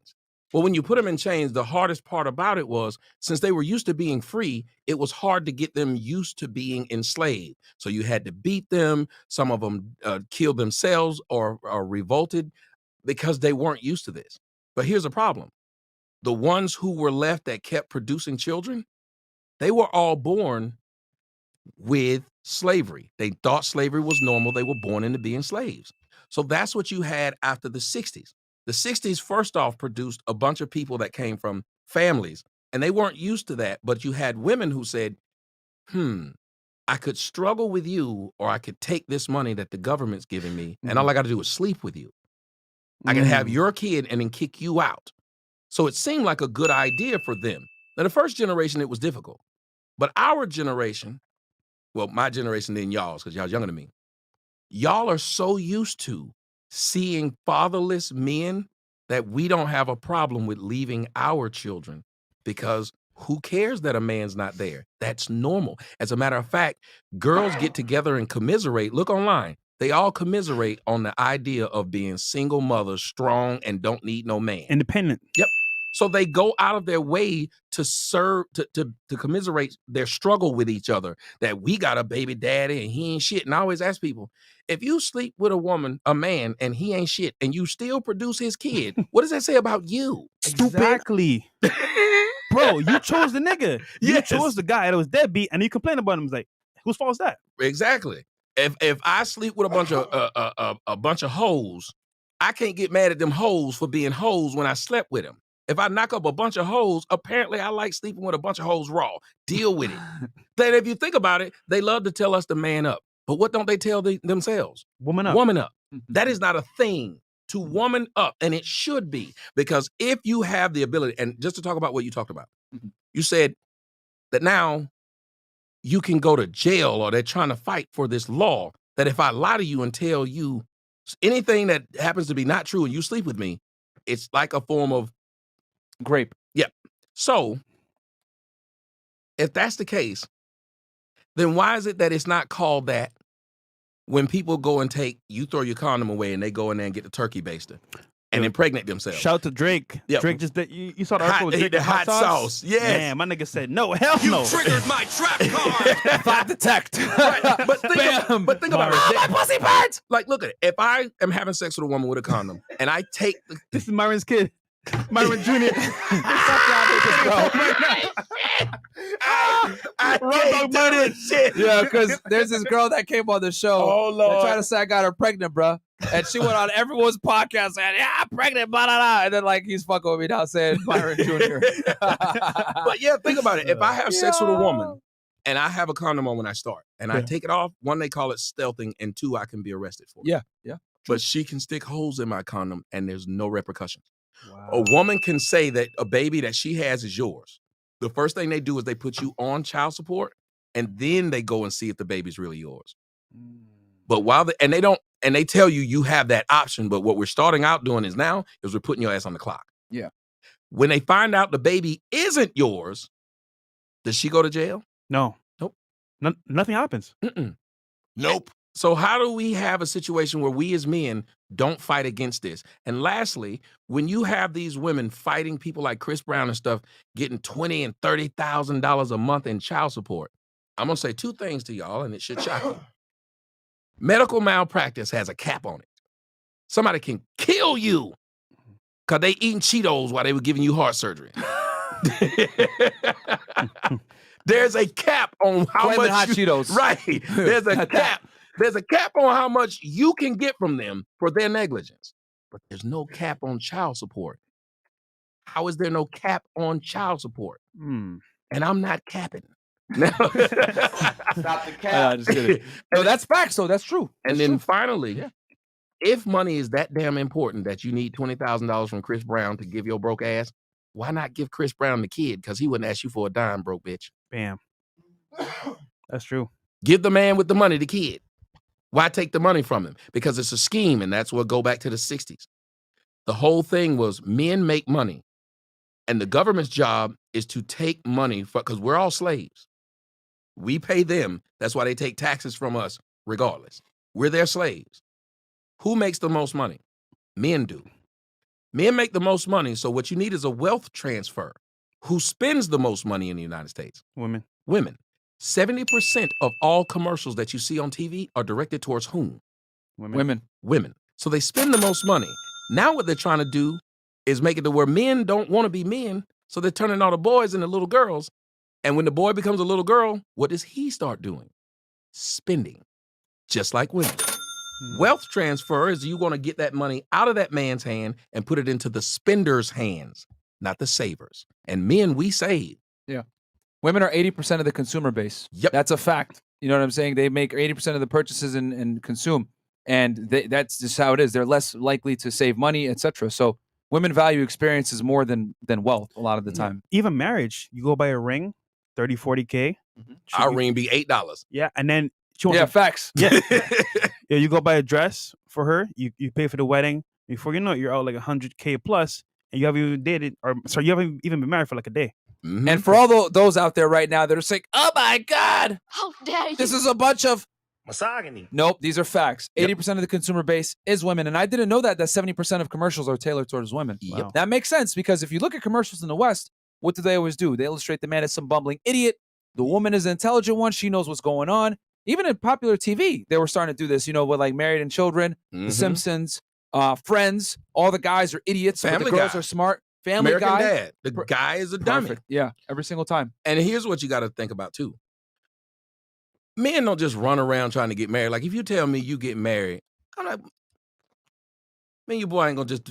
Well, when you put them in chains, the hardest part about it was since they were used to being free, it was hard to get them used to being enslaved. So you had to beat them. Some of them killed themselves or revolted because they weren't used to this. But here's the problem. The ones who were left that kept producing children, they were all born with slavery. They thought slavery was normal. They were born into being slaves. So that's what you had after the 60s. The 60s, first off, produced a bunch of people that came from families, and they weren't used to that. But you had women who said, I could struggle with you, or I could take this money that the government's giving me, and all I got to do is sleep with you. I can have your kid and then kick you out. So it seemed like a good idea for them. Now, the first generation, it was difficult. But our generation, well, my generation then y'all's, because y'all's younger than me, y'all are so used to seeing fatherless men that we don't have a problem with leaving our children because who cares that a man's not there? That's normal. As a matter of fact, girls get together and commiserate. Look online. They all commiserate on the idea of being single mothers, strong, and don't need no man. Independent. Yep. So they go out of their way to serve, to commiserate their struggle with each other, that we got a baby daddy and he ain't shit. And I always ask people, if you sleep with a man, and he ain't shit, and you still produce his kid, what does that say about you? Exactly. Bro, you chose the nigga. You Yes. chose the guy that was deadbeat, and you complain about him. It's like, whose fault is that? Exactly. If I sleep with a bunch of hoes, I can't get mad at them hoes for being hoes when I slept with them. If I knock up a bunch of hoes, apparently I like sleeping with a bunch of hoes raw. Deal with it. Then if you think about it, they love to tell us to man up. But what don't they tell themselves? Woman up. Woman up. That is not a thing to woman up. And it should be. Because if you have the ability, and just to talk about what you talked about, you said that now you can go to jail, or they're trying to fight for this law that if I lie to you and tell you anything that happens to be not true and you sleep with me, it's like a form of grape. Yeah. So if that's the case, then why is it that it's not called that when people go and you throw your condom away and they go in there and get the turkey baster and impregnate themselves? Shout out to Drake. Yep. Drake just you saw the article with Drake the and hot sauce. Yes. Man, my nigga said no, hell You no. triggered my trap card. Thought detect. Right. But think about it. My pussy burns. Like, look at it. If I am having sex with a woman with a condom and I take This is Myron's kid. Myron Jr. I can't do this shit. Yeah, because there's this girl that came on the show. Oh, Lord. And tried to say I got her pregnant, bro. And she went on everyone's podcast saying, yeah, I'm pregnant, blah, blah, blah. And then, like, he's fucking with me now saying Myron Jr. But yeah, think about it. If I have sex with a woman and I have a condom on when I start and I take it off, one, they call it stealthing, and two, I can be arrested for it. Yeah. But she can stick holes in my condom and there's no repercussions. Wow. A woman can say that a baby that she has is yours. The first thing they do is they put you on child support, and then they go and see if the baby's really yours. But they tell you have that option. But what we're starting out doing is we're putting your ass on the clock. Yeah. When they find out the baby isn't yours, does she go to jail? No. Nope. Nothing happens. Nope. So how do we have a situation where we as men don't fight against this? And lastly, when you have these women fighting people like Chris Brown and stuff, getting $20,000 and $30,000 a month in child support, I'm gonna say two things to y'all, and it should shock you. Medical malpractice has a cap on it. Somebody can kill you because they eating Cheetos while they were giving you heart surgery. There's a cap on how Flamin' much hot Cheetos. Right. There's a cap. There's a cap on how much you can get from them for their negligence. But there's no cap on child support. How is there no cap on child support? And I'm not capping. Stop the cap. Just kidding. No, that's facts, though. That's true. And then finally, if money is that damn important that you need $20,000 from Chris Brown to give your broke ass, why not give Chris Brown the kid? Because he wouldn't ask you for a dime, broke bitch. Bam. That's true. Give the man with the money the kid. Why take the money from him? Because it's a scheme, and that's what go back to the 60s. The whole thing was men make money, and the government's job is to take money because we're all slaves. We pay them. That's why they take taxes from us regardless. We're their slaves. Who makes the most money? Men do. Men make the most money, so what you need is a wealth transfer. Who spends the most money in the United States? Women. Women. 70% of all commercials that you see on TV are directed towards whom? Women. Women. So they spend the most money. Now what they're trying to do is make it to where men don't want to be men, so they're turning all the boys into little girls. And when the boy becomes a little girl, what does he start doing? Spending, just like women. Wealth transfer is you want to get that money out of that man's hand and put it into the spender's hands, not the savers. And men, we save. Yeah. Women are 80% of the consumer base. Yep. That's a fact. You know what I'm saying? They make 80% of the purchases and consume. And that's just how it is. They're less likely to save money, etc. So women value experiences more than wealth a lot of the time. Even marriage, you go buy a ring, 30, 40K. Our ring be $8. Yeah, and then she wants Facts. Yeah. Yeah, you go buy a dress for her, you pay for the wedding. Before you know it, you're out like 100K plus, and you haven't even dated, you haven't even been married for like a day. Mm-hmm. And for all those out there right now that are saying, oh my God, How dare you? this is a bunch of Misogyny. Nope, these are facts. 80% of the consumer base is women. And I didn't know that 70% of commercials are tailored towards women. Yep. That makes sense because if you look at commercials in the West, what do they always do? They illustrate the man as some bumbling idiot. The woman is an intelligent one. She knows what's going on. Even in popular TV, they were starting to do this, with like Married and Children, The Simpsons, Friends. All the guys are idiots, but Family the girls Guy. are smart. Family American Guy. Dad. The guy is a dummy. Perfect. Yeah, every single time. And here's what you got to think about, too. Men don't just run around trying to get married. Like, if you tell me you get married, I'm like, man, your boy ain't going to just,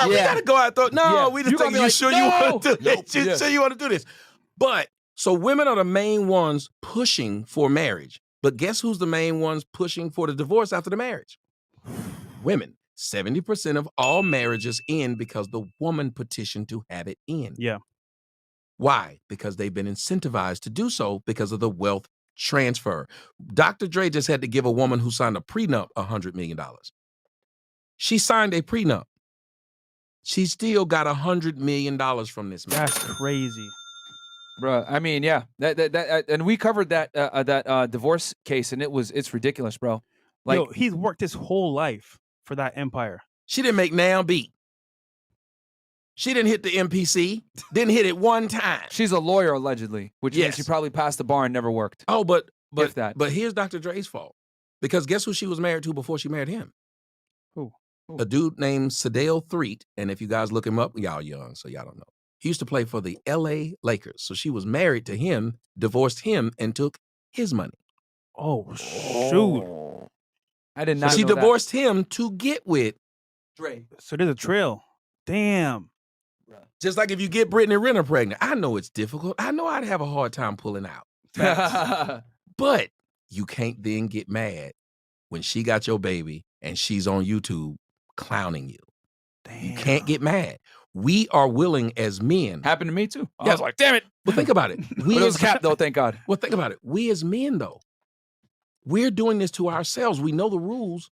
we got to go out there. No, we just You gonna think be you like, sure you want to do Nope. this. You sure you want to do this. But, so women are the main ones pushing for marriage. But guess who's the main ones pushing for the divorce after the marriage? Women. 70% of all marriages end because the woman petitioned to have it end. Yeah. Why? Because they've been incentivized to do so because of the wealth transfer. Dr. Dre just had to give a woman who signed a prenup $100 million. She signed a prenup. She still got $100 million from this man. That's crazy. Bro, I mean, yeah, that and we covered that divorce case, and it's ridiculous, bro. Like, Yo, he's worked his whole life for that empire. She didn't make now beat. She didn't hit the MPC. Didn't hit it one time. she's a lawyer allegedly, which means Yes. she probably passed the bar and never worked. Oh, but If that. But here's Dr. Dre's fault. Because guess who she was married to before she married him? Who? A dude named Sadale Threet. And if you guys look him up, y'all young, so y'all don't know. He used to play for the LA Lakers. So she was married to him, divorced him, and took his money. Oh, shoot. I did So not. she know that. divorced him to get with Dre. So there's a trail. Damn. just like if you get Brittany Renner pregnant. I know it's difficult. I know I'd have a hard time pulling out. But you can't then get mad when she got your baby and she's on YouTube clowning you. Damn. You can't get mad. We are willing as men. Happened to me too. I Yeah. was like, damn it. But think about it. But it was cap though, thank God. Well, think about it. We as men, though, we're doing this to ourselves. We know the rules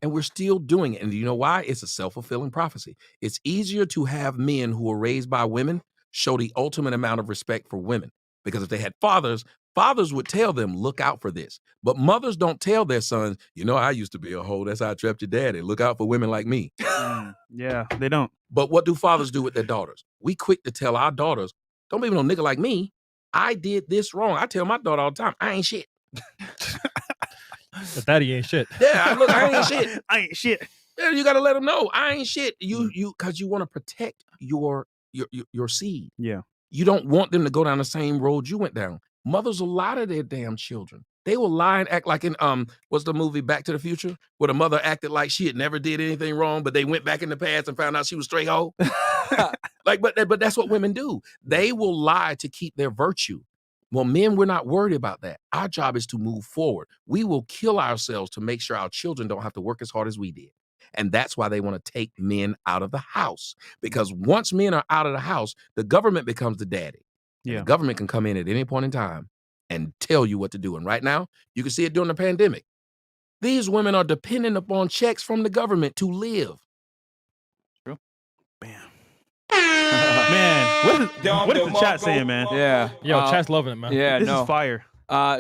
and we're still doing it. And you know why? It's a self-fulfilling prophecy. It's easier to have men who were raised by women show the ultimate amount of respect for women. Because if they had fathers, fathers would tell them, look out for this. But mothers don't tell their sons, I used to be a hoe. That's how I trapped your daddy. Look out for women like me. Yeah, they don't. But what do fathers do with their daughters? We quick to tell our daughters, don't be no nigga like me. I did this wrong. I tell my daughter all the time, I ain't shit. But daddy ain't shit. Yeah, I ain't shit. I ain't shit. Yeah, you got to let them know I ain't shit. Because you want to protect your seed. Yeah. You don't want them to go down the same road you went down. Mothers will lie to their damn children. They will lie and act like in what's the movie Back to the Future, where the mother acted like she had never did anything wrong, but they went back in the past and found out she was straight hoe. But that's what women do. They will lie to keep their virtue. Well, men, we're not worried about that. Our job is to move forward. We will kill ourselves to make sure our children don't have to work as hard as we did. And that's why they want to take men out of the house. Because once men are out of the house, the government becomes the daddy. Yeah. The government can come in at any point in time and tell you what to do. And right now, you can see it during the pandemic. These women are dependent upon checks from the government to live. True. Bam. Man, what is the chat saying, man? Yeah. Yo, chat's loving it, man. Yeah, This is fire.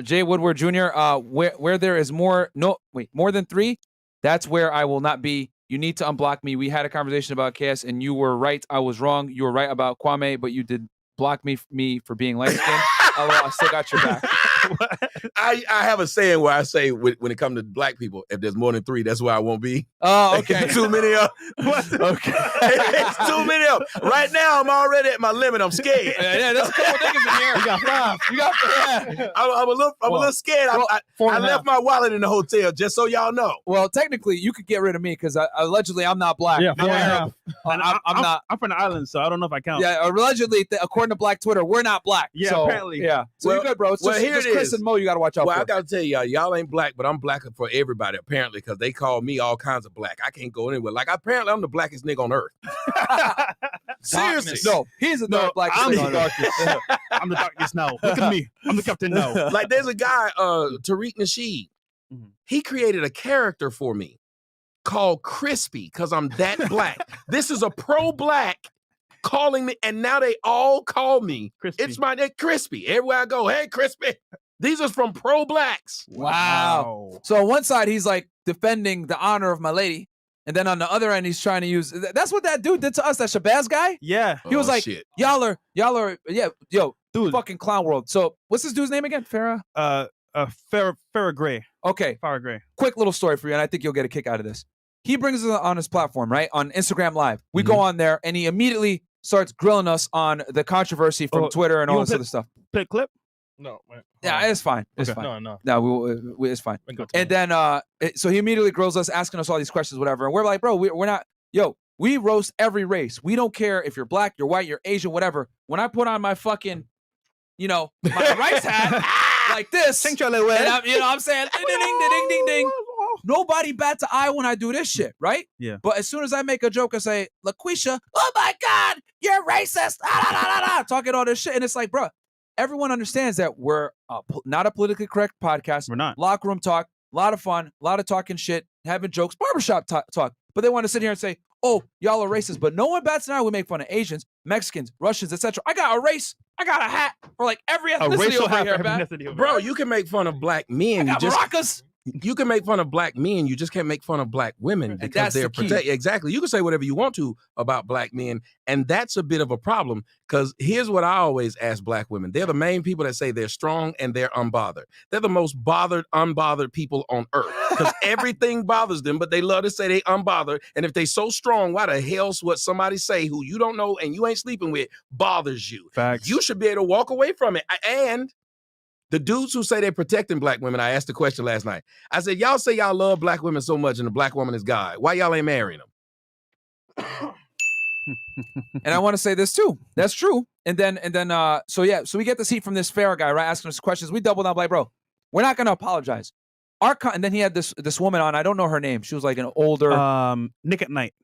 Jay Woodward Jr., where there is more than 3, that's where I will not be. You need to unblock me. We had a conversation about KS, and you were right. I was wrong. You were right about Kwame, but you did block me for being light-skinned. I still got your back. I have a saying where I say when it comes to black people, if there's more than 3, that's where I won't be. Oh, okay. Too many of Okay. It's too many of Right now, I'm already at my limit. I'm scared. Yeah, there's a couple niggas in here. You got 5. Yeah. I'm a little scared. I left my wallet in the hotel, just so y'all know. Well, technically, you could get rid of me because allegedly I'm not black. Yeah, 4.5. I'm not. I'm from the island, so I don't know if I count. Yeah, allegedly, according to Black Twitter, we're not black. Yeah, so, apparently. Yeah. So you're good, bro. It's just, here just it Chris is. and Mo you got to watch out Well, for. I got to tell y'all ain't black, but I'm blacker for everybody, apparently, because they call me all kinds of black. I can't go anywhere. Like, apparently, I'm the blackest nigga on earth. Seriously. No, he's the blackest I'm thing the on earth. darkest. I'm the darkest now. Look at me. I'm the captain now. Like, there's a guy, Tariq Nasheed. Mhm. He created a character for me called Crispy because I'm that black. This is a pro-black calling me, and now they all call me. Crispy. It's my name, Crispy. Everywhere I go, hey, Crispy. These are from pro-blacks. Wow. So on one side, he's like defending the honor of my lady. And then on the other end, he's trying to use. That's what that dude did to us, that Shabazz guy. Yeah. He was like, shit. y'all are, yeah, yo, Dude. fucking clown world. So what's this dude's name again? Farrah? Farrah Gray. Okay. Farrah Gray. Quick little story for you, and I think you'll get a kick out of this. He brings us on his platform, right? On Instagram Live. We go on there, and he immediately starts grilling us on the controversy from Twitter and all this other stuff. Play clip? No, wait. Yeah, it's fine. It's Okay. fine. No. No, it's fine. Go to And then, so he immediately grills us, asking us all these questions, whatever. And we're like, bro, we're not, we roast every race. We don't care if you're black, you're white, you're Asian, whatever. When I put on my fucking, my rice hat like this, and I'm saying, ding, ding, ding, ding, ding, ding. Nobody bats an eye when I do this shit, right? Yeah. But as soon as I make a joke and say, LaQuisha, oh my God, you're racist, talking all this shit. And it's like, bro, everyone understands that we're not a politically correct podcast. We're not. Locker room talk, a lot of fun, a lot of talking shit, having jokes, barbershop talk. But they want to sit here and say, oh, y'all are racist. But no one bats an eye. We make fun of Asians, Mexicans, Russians, etc. I got a race. I got a hat for like every ethnicity over here, man. Bro, you can make fun of black men. I got maracas. You can make fun of black men. You just can't make fun of black women And because that's they're the key. protected. Exactly. You can say whatever you want to about black men. And that's a bit of a problem because here's what I always ask black women. They're the main people that say they're strong and they're unbothered. They're the most bothered, unbothered people on earth because everything bothers them, but they love to say they unbothered. And if they so strong, why the hell's what somebody say who you don't know and you ain't sleeping with bothers you? Facts. You should be able to walk away from it. And the dudes who say they're protecting black women, I asked the question last night. I said, y'all say y'all love black women so much and the black woman is God. Why y'all ain't marrying them? And I want to say this too. That's true. And then, so we get this heat from this Farrah guy, right? Asking us questions. We double down, like, bro, we're not going to apologize. And then he had this woman on. I don't know her name. She was like an older. Nick at Night.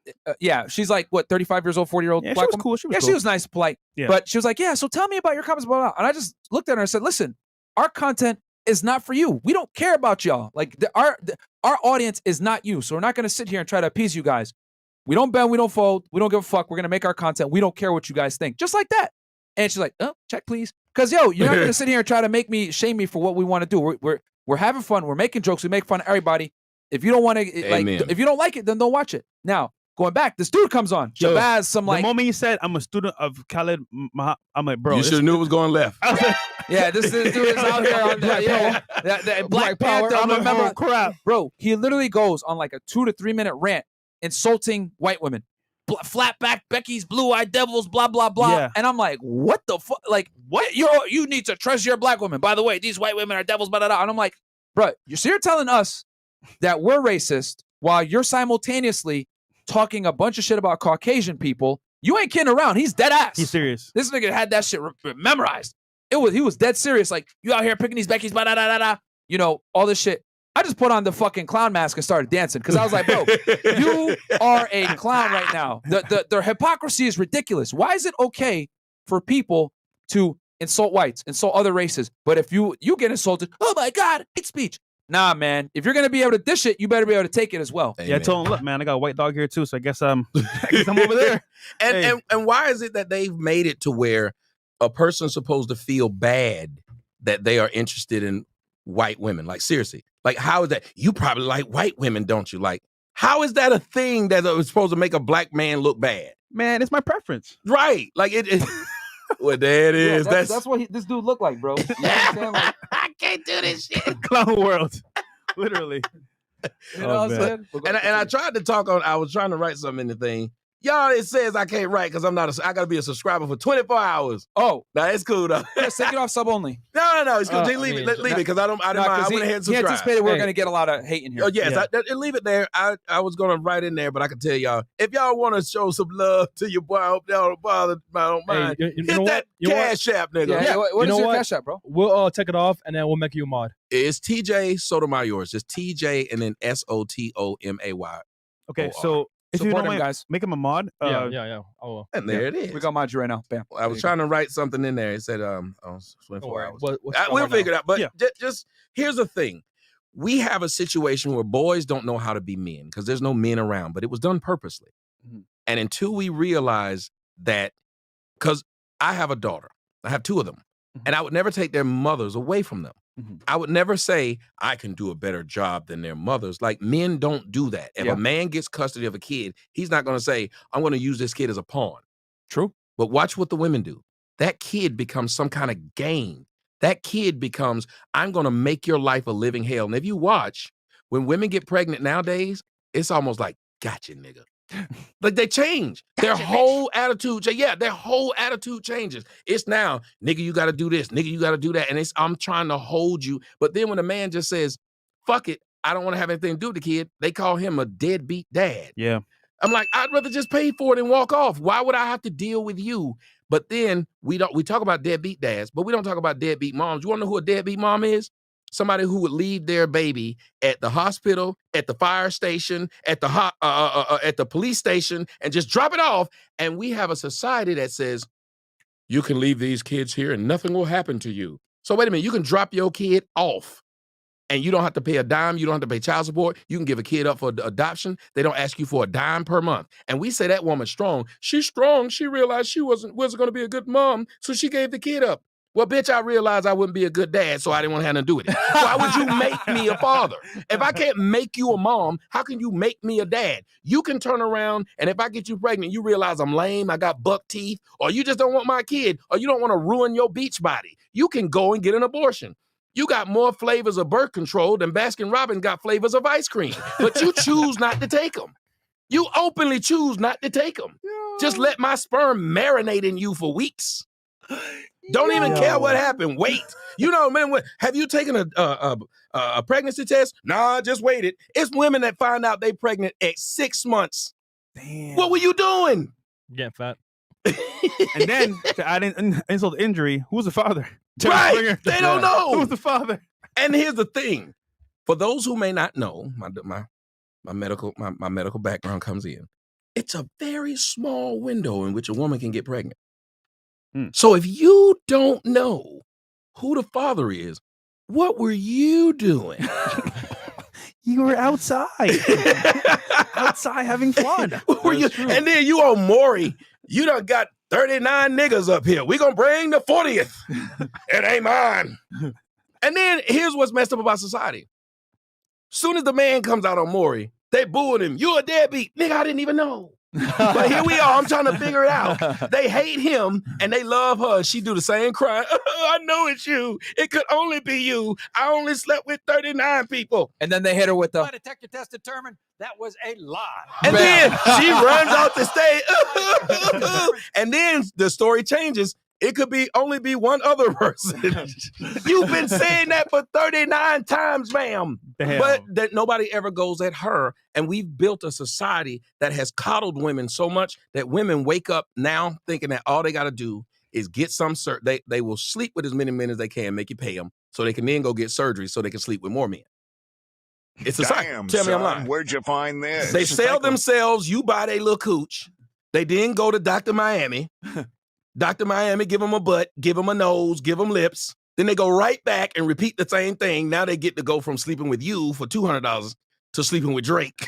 Yeah, she's like, what, 35 years old, 40-year-old Yeah, black she was woman? cool. She was Yeah, cool. she was nice, polite. Yeah. But she was like, yeah, so tell me about your comments, blah, blah, blah. And I just looked at her and said, listen, our content is not for you. We don't care about y'all. Like our audience is not you. So we're not going to sit here and try to appease you guys. We don't bend, we don't fold, we don't give a fuck. We're going to make our content. We don't care what you guys think. Just like that. And she's like, oh, check please. Because you're not going to sit here and try to shame me for what we want to do. We're having fun. We're making jokes. We make fun of everybody. If you don't want to, if you don't like it, then don't watch it. Now, going back, this dude comes on. Shabazz, The moment you said I'm a student of Khaled, I'm like, bro. You should have knew it was going left. Yeah, this dude is out here on that Black Panther. I'm Remember, crap. bro, he literally goes on like a 2 to 3 minute rant insulting white women. Flat back Becky's, blue-eyed devils, blah, blah, blah. Yeah. And I'm like, what the fuck? Like, what? You need to trust your black women. By the way, these white women are devils, blah, blah, blah. And I'm like, bro, you're telling us that we're racist while you're simultaneously talking a bunch of shit about Caucasian people. You ain't kidding around. He's dead ass. He's serious. This nigga had that shit memorized. He was dead serious. Like, you out here picking these Becky's, blah, blah, blah, blah, you know, all this shit. I just put on the fucking clown mask and started dancing because I was like, bro, you are a clown right now. The hypocrisy is ridiculous. Why is it okay for people to insult whites, insult other races, but if you get insulted, oh my God, hate speech. Nah, man. If you're gonna be able to dish it, you better be able to take it as well. Amen. Yeah, I told him, look, man, I got a white dog here too, so I guess I'm over there. And why is it that they've made it to where a person's supposed to feel bad that they are interested in white women? Like, seriously, like, how is that? You probably like white women, don't you? Like, how is that a thing that is supposed to make a black man look bad? Man, it's my preference. Right. Like, it well, there it is. Yeah, that's what this dude looked like, bro. You know what I'm saying? Like, I can't do this shit. Clown world. Literally. you know what I'm saying? And I tried to talk on, I was trying to write something in the thing. Y'all, it says I can't write because I got to be a subscriber for 24 hours. Oh. Now, it's cool, though. Just take it off sub only. No. It's cool. Leave it because I didn't mind. I went ahead and He subscribed. anticipated we were going to get a lot of hate in here. Oh, yes. Yeah. Leave it there. I was going to write in there, but I can tell y'all, if y'all want to show some love to your boy, I hope y'all don't bother. I don't mind. you Hit know that what? cash app, nigga. Yeah. What You is know your what? cash app, bro? We'll take it off and then we'll make you a mod. It's TJ Sotomayor. It's just TJ and then SOTOMAY. Okay, so if you Support don't him, mind, guys. make him a mod. Yeah. I will. And there it is. We got mod you right now. Bam. I was trying to write something in there. It said, 24 hours. We'll figure it out. But Yeah. just here's the thing. We have a situation where boys don't know how to be men because there's no men around, but it was done purposely. Mhm. And until we realize that, because I have a daughter, I have two of them, and I would never take their mothers away from them. Mhm. I would never say I can do a better job than their mothers. Like, men don't do that. If a man gets custody of a kid, he's not going to say, I'm going to use this kid as a pawn. True. But watch what the women do. That kid becomes some kind of game. That kid becomes, I'm going to make your life a living hell. And if you watch, when women get pregnant nowadays, it's almost like, gotcha, nigga. Like, they change. Their whole attitude. Yeah, their whole attitude changes. It's now, nigga, you got to do this. Nigga, you got to do that. And it's, I'm trying to hold you. But then when a man just says, fuck it, I don't want to have anything to do with the kid, they call him a deadbeat dad. Yeah. I'm like, I'd rather just pay for it and walk off. Why would I have to deal with you? But then we talk about deadbeat dads, but we don't talk about deadbeat moms. You want to know who a deadbeat mom is? Somebody who would leave their baby at the hospital, at the fire station, at the police station, and just drop it off. And we have a society that says, you can leave these kids here and nothing will happen to you. So wait a minute, you can drop your kid off and you don't have to pay a dime. You don't have to pay child support. You can give a kid up for adoption. They don't ask you for a dime per month. And we say that woman's strong. She's strong. She realized she wasn't going to be a good mom, so she gave the kid up. Well, bitch, I realized I wouldn't be a good dad, so I didn't want to have nothing to do with it. Why would you make me a father? If I can't make you a mom, how can you make me a dad? You can turn around, and if I get you pregnant, you realize I'm lame, I got buck teeth, or you just don't want my kid, or you don't want to ruin your beach body. You can go and get an abortion. You got more flavors of birth control than Baskin-Robbins got flavors of ice cream, but you choose not to take them. You openly choose not to take them. Just let my sperm marinate in you for weeks. Don't even care what happened. Wait. You know, man, have you taken a pregnancy test? Nah, just waited. It's women that find out they pregnant at 6 months. Damn. What were you doing? Getting fat. And then to add insult to injury, who's the father? Right. They don't know. Who's the father? And here's the thing. For those who may not know, my medical background comes in. It's a very small window in which a woman can get pregnant. So if you don't know who the father is, what were you doing? You were outside. Outside having fun. And then you on Maury. You done got 39 niggas up here. We gonna bring the 40th. It ain't mine. And then here's what's messed up about society. Soon as the man comes out on Maury, they booing him. You a deadbeat. Nigga, I didn't even know. But here we are. I'm trying to figure it out. They hate him and they love her. She do the same crime. I know it's you. It could only be you. I only slept with 39 people. And then they hit her with the. My detector test determined that was a lie. And then she runs off the stage. And then the story changes. It could only be one other person. You've been saying that for 39 times, ma'am. Damn. But that nobody ever goes at her. And we've built a society that has coddled women so much that women wake up now thinking that all they got to do is get some they will sleep with as many men as they can, make you pay them, so they can then go get surgery so they can sleep with more men. It's a cycle. Damn, Tell me I'm son, lying. where'd you find this? They sell themselves, you buy their little cooch. They then go to Dr. Miami. Dr. Miami, give them a butt, give them a nose, give them lips. Then they go right back and repeat the same thing. Now they get to go from sleeping with you for $200 to sleeping with Drake.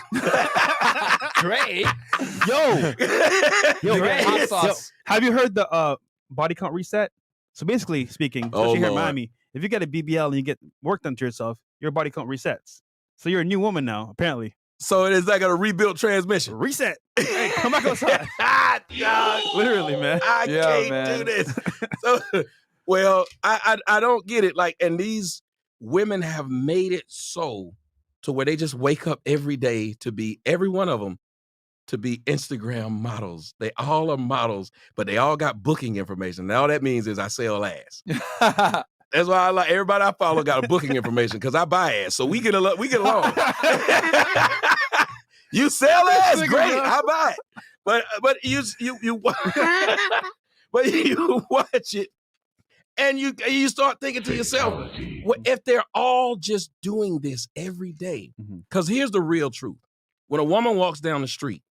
Drake? Yo, Drake, hot sauce. have you heard the body count reset? So basically speaking, especially here in Lord. Miami, if you get a BBL and you get work done to yourself, your body count resets. So you're a new woman now, apparently. So it is like a rebuilt transmission. Reset. Hey, come back outside. God, Literally, man. I can't do this. So, well, I don't get it. Like, and these women have made it so to where they just wake up every day to be, every one of them, to be Instagram models. They all are models, but they all got booking information. Now all that means is I sell ass. That's why I like everybody I follow got a booking information because I buy ass. So we get along. You sell ass, great. I buy it. But you but you watch it and you start thinking to yourself, well, if they're all just doing this every day, because here's the real truth. When a woman walks down the street,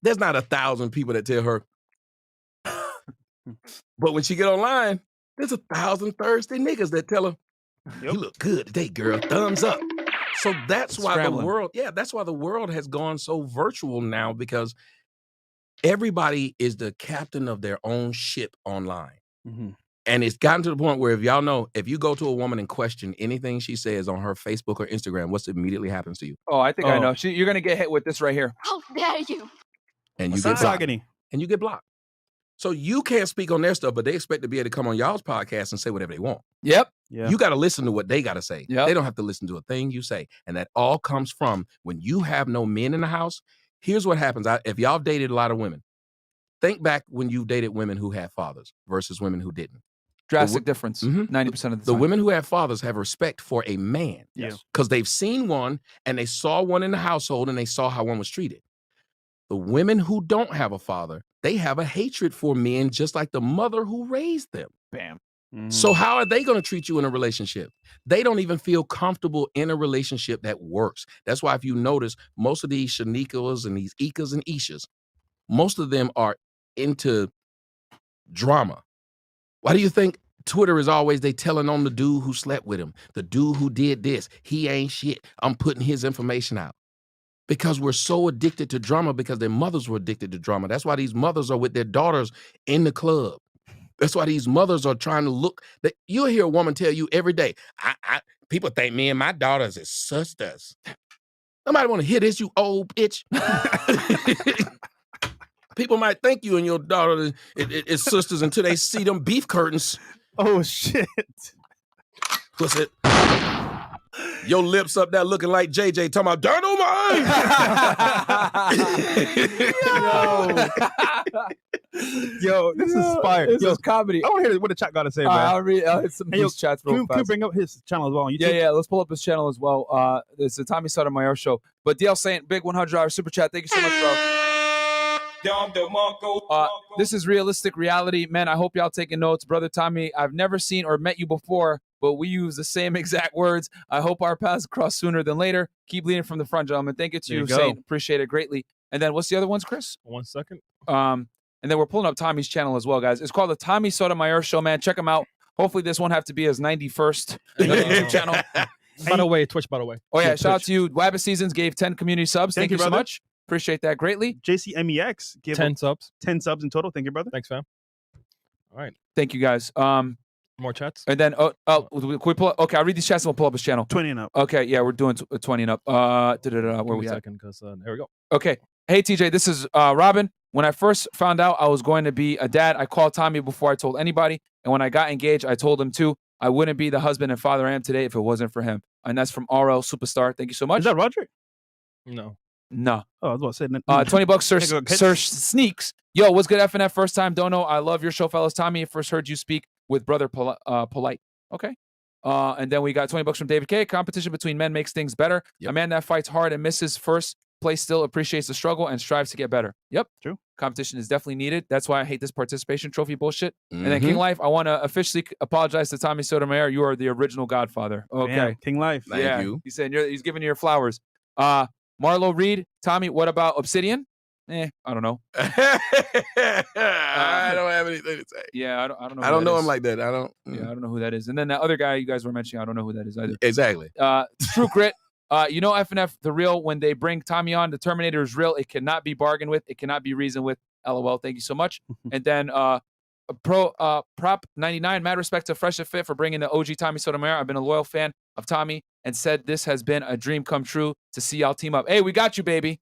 there's not 1,000 people that tell her. But when she get online, there's 1,000 thirsty niggas that tell her, you look good today, girl. Thumbs up. So that's why that's why the world has gone so virtual now, because everybody is the captain of their own ship online. And it's gotten to the point where, if y'all know, if you go to a woman and question anything she says on her Facebook or Instagram, what's immediately happens to you? Oh, I think I know. You're going to get hit with this right here. How dare you? And you get blocked. Misogyny. And you get blocked. So you can't speak on their stuff, but they expect to be able to come on y'all's podcast and say whatever they want. Yep. Yeah. You got to listen to what they got to say. Yep. They don't have to listen to a thing you say. And that all comes from when you have no men in the house. Here's what happens. If y'all dated a lot of women, think back when you dated women who had fathers versus women who didn't. Drastic difference. 90% of the time. The women who have fathers have respect for a man. Yes. Because they've seen one and they saw one in the household and they saw how one was treated. The women who don't have a father, they have a hatred for men just like the mother who raised them. Bam. So how are they going to treat you in a relationship? They don't even feel comfortable in a relationship that works. That's why if you notice, most of these Shanikas and these Ikas and Ishas, most of them are into drama. Why do you think Twitter is always they telling on the dude who slept with him, the dude who did this, he ain't shit, I'm putting his information out? Because we're so addicted to drama because their mothers were addicted to drama. That's why these mothers are with their daughters in the club. That's why these mothers are trying to look. You'll hear a woman tell you every day, people think me and my daughters is sisters. Nobody want to hear this, you old bitch. People might think you and your daughter is sisters until they see them beef curtains. Oh, shit. What's it? Your lips up there looking like JJ talking about dynamite. Yo, this is fire. This Yo, is comedy. I want to hear what the chat got to say, man. I'll hit some of these chats real Can fast. you bring up his channel as well on YouTube? Yeah, let's pull up his channel as well. It's the Tommy Sotomayor show. But DL Saint, big $100 super chat. Thank you so much, bro. This is realistic reality. Man, I hope y'all taking notes. Brother Tommy, I've never seen or met you before, but we use the same exact words. I hope our paths cross sooner than later. Keep leading from the front, gentlemen. Thank you to you, Saint. Appreciate it greatly. And then what's the other ones, Chris? 1 second. And then we're pulling up Tommy's channel as well, guys. It's called the Tommy Sotomayor Show, man. Check him out. Hopefully this won't have to be his 91st YouTube channel. By the way, Twitch, by the way. Oh, yeah. Twitch. Shout out to you. Wabbit Seasons gave 10 community subs. Thank you so brother. much. Appreciate that greatly. JCMEX gave 10 subs. 10 subs in total. Thank you, brother. Thanks, fam. All right. Thank you, guys. More chats. And then, can we pull up? Okay, I'll read these chats and we'll pull up his channel. 20 and up. Okay, yeah, we're doing 20 and up. Where Give we me a at? second, because there we go. Okay, Hey, TJ, this is Robin. When I first found out I was going to be a dad, I called Tommy before I told anybody. And when I got engaged, I told him too. I wouldn't be the husband and father I am today if it wasn't for him. And that's from RL Superstar. Thank you so much. Is that Roger? No. No. Oh, I was about to say. $20 search sneaks. Yo, what's good, FNF? First time, don't know. I love your show, fellas. Tommy, I first heard you speak with brother Polite. Okay. And then we got $20 from David K. Competition between men makes things better. Yep. A man that fights hard and misses first place still appreciates the struggle and strives to get better. Yep. True. Competition is definitely needed. That's why I hate this participation trophy bullshit. And then Mhm. King Life, I want to officially apologize to Tommy Sotomayor. You are the original Godfather. Okay. Damn, King Life. Thank you. He's saying he's giving you your flowers. Marlo Reed, Tommy, what about Obsidian? I don't know. I don't have anything to say. Yeah, I don't know. I don't know him like that. I don't. Yeah, I don't know who that is. And then that other guy you guys were mentioning, I don't know who that is either. Exactly. True Grit. You know FNF, the real, when they bring Tommy on, the Terminator is real. It cannot be bargained with. It cannot be reasoned with. LOL. Thank you so much. And then Prop 99, mad respect to Fresh and Fit for bringing the OG Tommy Sotomayor. I've been a loyal fan of Tommy and said this has been a dream come true to see y'all team up. Hey, we got you, baby.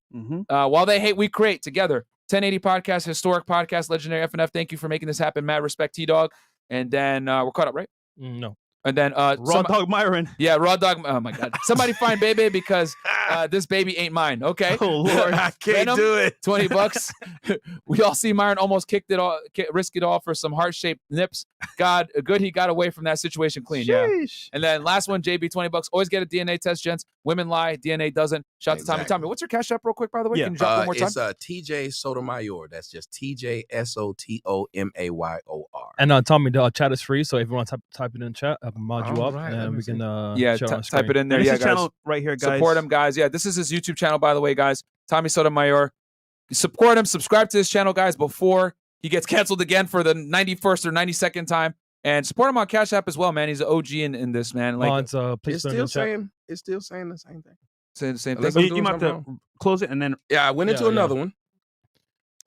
While they hate, we create together. 1080 podcast, historic podcast, legendary FNF. Thank you for making this happen. Mad respect, T-Dog. And then we're caught up, right? No. And then Raw Dog Myron. Yeah, Raw Dog. Oh my God. Somebody find baby because this baby ain't mine. Okay. Oh Lord, I can't Venom, do it. $20. We all see Myron almost kicked it all, risk it all for some heart-shaped nips. God, good he got away from that situation clean. Sheesh. Yeah. And then last one, JB, $20. Always get a DNA test, gents. Women lie, DNA doesn't. Shout out to Tommy. Tommy, what's your cash app real quick, by the way? Yeah. Can you drop one more time? It's TJ Sotomayor. That's just TJ Sotomayor. And Tommy, the chat is free, so if you want to type it in chat, I'll mod you All up, right, let and me we see. can Yeah, share on type screen. it in there. And this Yeah, is guys. channel right here, guys. Support him, guys. Yeah, this is his YouTube channel, by the way, guys. Tommy Sotomayor. Support him. Subscribe to his channel, guys, before he gets canceled again for the 91st or 92nd time. And support him on Cash App as well, man. He's an OG in this, man. Like, Mods, please It's put it in still the chat. saying. It's still saying the same thing. saying the same Unless thing. I'm You doing might have something to close it and then. Yeah, I went into Yeah, another one.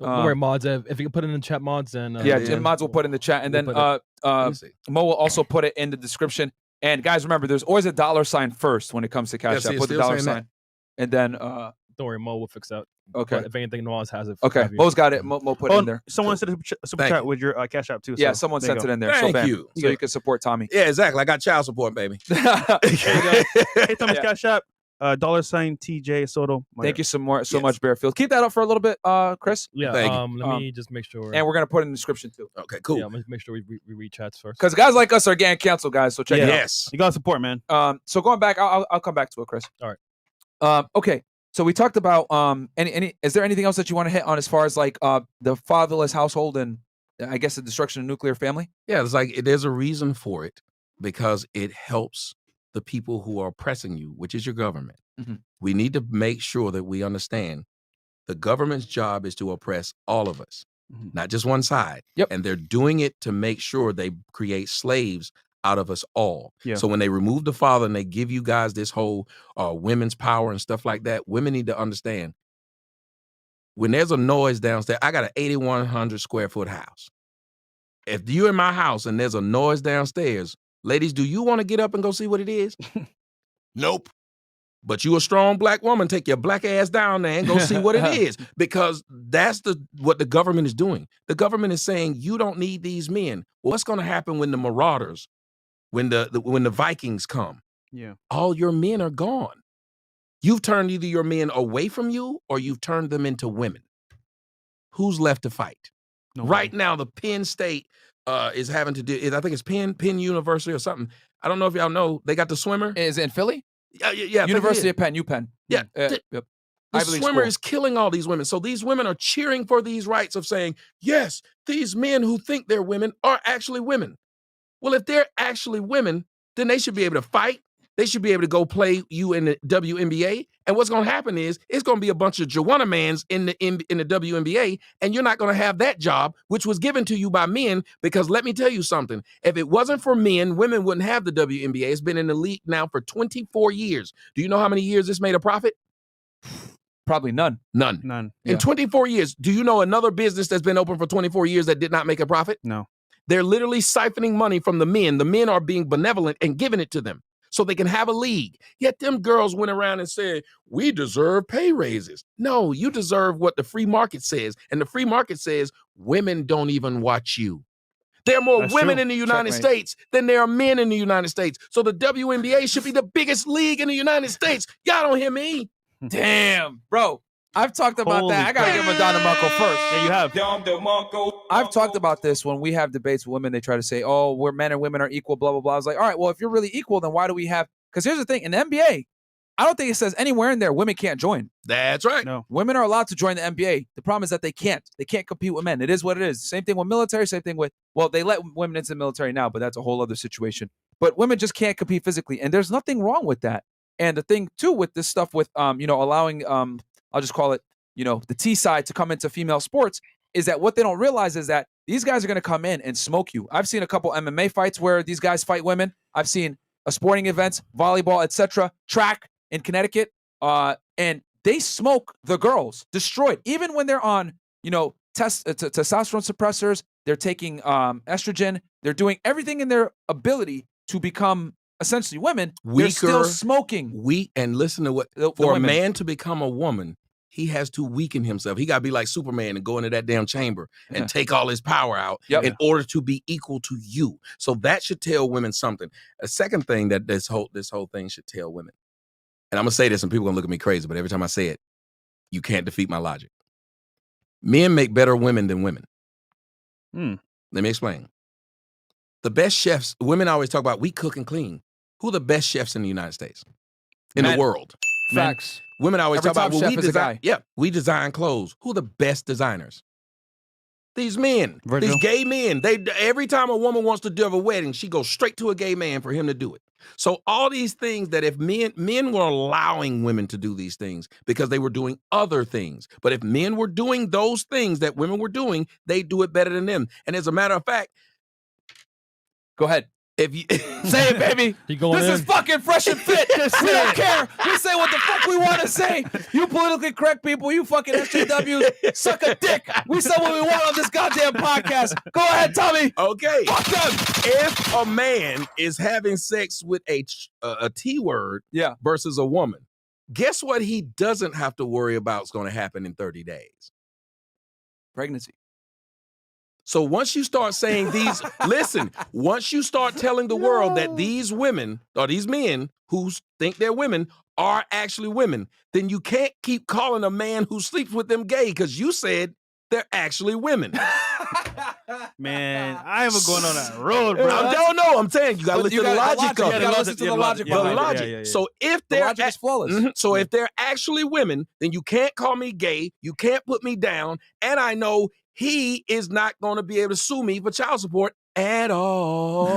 Don't worry, mods. If you can put it in the chat, mods, then Yeah, yeah. mods will put in the chat. And We'll then put Let me see. Mo will also put it in the description. And guys, remember, there's always a $sign first when it comes to Cash see, App. it's Put the still $sign. saying that. And then, don't worry, Mo will fix that. okay. But if anything, Moz has it. Okay. have you. Mo's got it. Mo put it in there. Someone said a super Thank chat you. with your Cash App too. Yeah, so someone there you sent go. it in there. Thank bam. you. So you can support Tommy. Yeah, exactly. I got child support, baby. Hey, Thomas, Yeah. Cash App. $sign TJ Soto. Thank you so much, Yes. Bearfield. Keep that up for a little bit, Chris. Yeah. Thank you. Let me just make sure. And we're gonna put it in the description too. Okay, cool. Yeah, let's make sure we read chats first. Because guys like us are getting canceled, guys. So check it out. Yes. You got to support, man. So going back, I'll come back to it, Chris. All right. Okay. So we talked about is there anything else that you want to hit on as far as like the fatherless household and I guess the destruction of nuclear family? Yeah, it's like there's a reason for it because it helps the people who are oppressing you, which is your government. Mhm. We need to make sure that we understand the government's job is to oppress all of us, not just one side. Yep. And they're doing it to make sure they create slaves out of us all. Yeah. So when they remove the father and they give you guys this whole women's power and stuff like that, women need to understand when there's a noise downstairs. I got an 8,100 square foot house. If you're in my house and there's a noise downstairs, ladies, do you want to get up and go see what it is? Nope. But you a strong black woman, take your black ass down there and go see what it is, because that's what the government is doing. The government is saying you don't need these men. Well, what's going to happen when the marauders, when the Vikings come? Yeah. All your men are gone. You've turned either your men away from you or you've turned them into women. Who's left to fight? No Right way. now, the Penn State is having to do. I think it's Penn University or something. I don't know if y'all know. They got the swimmer. Is it in Philly? Yeah, I think it University is. of Penn, UPenn. Yeah, Yep. The Ivy League swimmer school. is killing all these women. So these women are cheering for these rights of saying, yes, these men who think they're women are actually women. Well, if they're actually women, then they should be able to fight. They should be able to go play you in the WNBA. And what's going to happen is it's going to be a bunch of Joanna mans in the WNBA, and you're not going to have that job, which was given to you by men. Because let me tell you something. If it wasn't for men, women wouldn't have the WNBA. It's been in the league now for 24 years. Do you know how many years this made a profit? Probably none. None. None. Yeah. In 24 years, do you know another business that's been open for 24 years that did not make a profit? No. They're literally siphoning money from the men. The men are being benevolent and giving it to them. so they can have a league. Yet them girls went around and said, we deserve pay raises. No, you deserve what the free market says. And the free market says women don't even watch you. There are more That's women true. in the United Checkmate. States than there are men in the United States. So the WNBA should be the biggest league in the United States. Y'all don't hear me? Damn, bro. I've talked about Holy that. I gotta give a Don DeMarco first. Yeah, you have. I've talked about this when we have debates with women. They try to say, "Oh, we're men and women are equal." Blah blah blah. I was like, "All right, well, if you're really equal, then why do we have?" Because here's the thing: in the NBA, I don't think it says anywhere in there women can't join. That's right. No. Women are allowed to join the NBA. The problem is that they can't. They can't compete with men. It is what it is. Same thing with military. Same thing with they let women into the military now, but that's a whole other situation. But women just can't compete physically, and there's nothing wrong with that. And the thing too with this stuff with allowing I'll just call it the T side to come into female sports is that what they don't realize is that these guys are going to come in and smoke you. I've seen a couple MMA fights where these guys fight women. I've seen sporting events, volleyball, etc., track in Connecticut, and they smoke the girls, destroyed. Even when they're on, testosterone suppressors, they're taking estrogen, they're doing everything in their ability to become essentially women. They're still Weaker, smoking. And listen to what, the for a women. man to become a woman, he has to weaken himself. He got to be like Superman and go into that damn chamber Yeah. and take all his power out Yep. in order to be equal to you. So that should tell women something. A second thing that this whole thing should tell women, and I'm going to say this and people are going to look at me crazy, but every time I say it, you can't defeat my logic. Men make better women than women. Let me explain. The best chefs, women always talk about we cook and clean. Who are the best chefs in the United States? In Men. the world? Facts. Women always Every talk about top well, chef we is a design. guy. Yeah, we design clothes. Who are the best designers? These men, Virgil. these gay men. They every time a woman wants to do a wedding, she goes straight to a gay man for him to do it. So all these things that if men were allowing women to do these things because they were doing other things, but if men were doing those things that women were doing, they do it better than them. And as a matter of fact, Go ahead. if you Say it, baby. You going This in? is fucking Fresh and Fit. We don't care. We say what the fuck we want to say. You politically correct people, you fucking SJWs, suck a dick. We say what we want on this goddamn podcast. Go ahead, Tommy. okay, Fuck them. if a man is having sex with a T word Yeah. versus a woman, guess what he doesn't have to worry about is going to happen in 30 days. Pregnancy. So once you start saying these, listen, once you start telling the world that these women or these men who think they're women are actually women, then you can't keep calling a man who sleeps with them gay because you said they're actually women. Man, I am going on that road, bro. I don't know. I'm saying you got to But listen you to the gotta- logic of you it. gotta listen to the logic The behind it. logic. Yeah. So if The they're logic is flawless. So if they're actually women, then you can't call me gay. You can't put me down. And I know he is not going to be able to sue me for child support at all.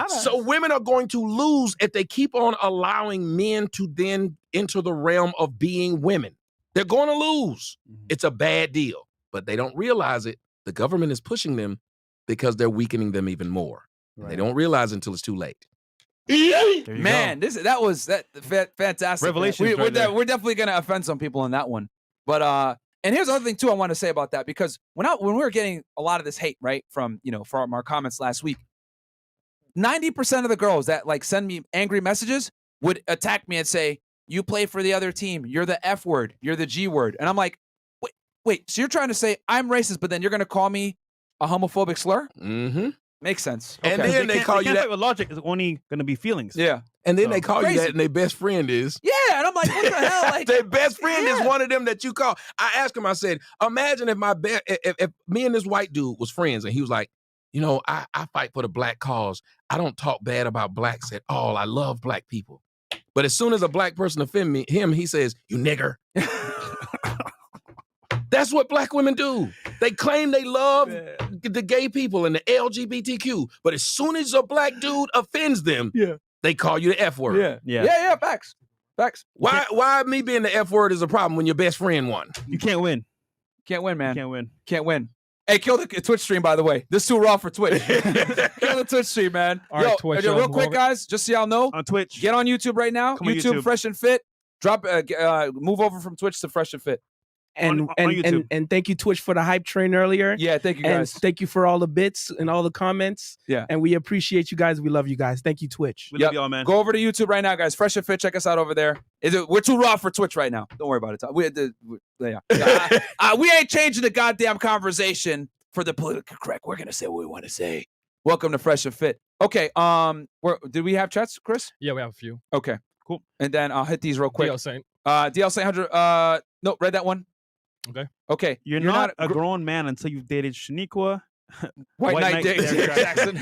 So women are going to lose if they keep on allowing men to then enter the realm of being women. They're going to lose. It's a bad deal, but they don't realize it. The government is pushing them because they're weakening them even more. And they don't realize it until it's too late. Man, that was fantastic. Revelations Man. right there. We're definitely gonna offend some people on that one. But and here's the other thing too I want to say about that, because when we were getting a lot of this hate, right, from from our comments last week, 90% of the girls that send me angry messages would attack me and say, "You play for the other team. You're the F word. You're the G word." And I'm like, wait. So you're trying to say I'm racist, but then you're gonna call me a homophobic slur? Mm-hmm. Makes sense. And Okay. then they call you that. With logic is only going to be feelings. Yeah. And then So, they call you crazy. that, and their best friend is. Yeah, and I'm like, what the hell? Like, Their best friend is yeah. one of them that you call. I asked him, I said, imagine if if me and this white dude was friends and he was like, I fight for the black cause. I don't talk bad about blacks at all. I love black people. But as soon as a black person offends him, he says, you nigger. That's what black women do. They claim they love the gay people and the LGBTQ. But as soon as a black dude offends them, they call you the F word. Yeah. Facts. Why me being the F word is a problem when your best friend won? You can't win. Can't win, man. You can't win. Can't win. Hey, kill the Twitch stream, by the way. This is too raw for Twitch. Kill the Twitch stream, man. All right, Twitch, real move quick, over. guys, just so y'all know, On Twitch. get on YouTube right now. Come on, YouTube, YouTube. Fresh and Fit. Drop, move over from Twitch to Fresh and Fit. And On and, YouTube. and thank you, Twitch, for the hype train earlier. Yeah, thank you And guys. thank you for all the bits and all the comments. Yeah. And we appreciate you guys. We love you guys. Thank you, Twitch. We love y'all, man. Go over to YouTube right now, guys. Fresh and Fit, check us out over there. We're too raw for Twitch right now. Don't worry about it. We ain't changing the goddamn conversation for the political correct. We're gonna say what we want to say. Welcome to Fresh and Fit. Okay, did we have chats, Chris? Yeah, we have a few. Okay, cool. And then I'll hit these real quick. DL Saint. DL Saint 100. No, read that one. Okay. You're not a grown man until you've dated Shaniqua. White Knight Derek Jackson.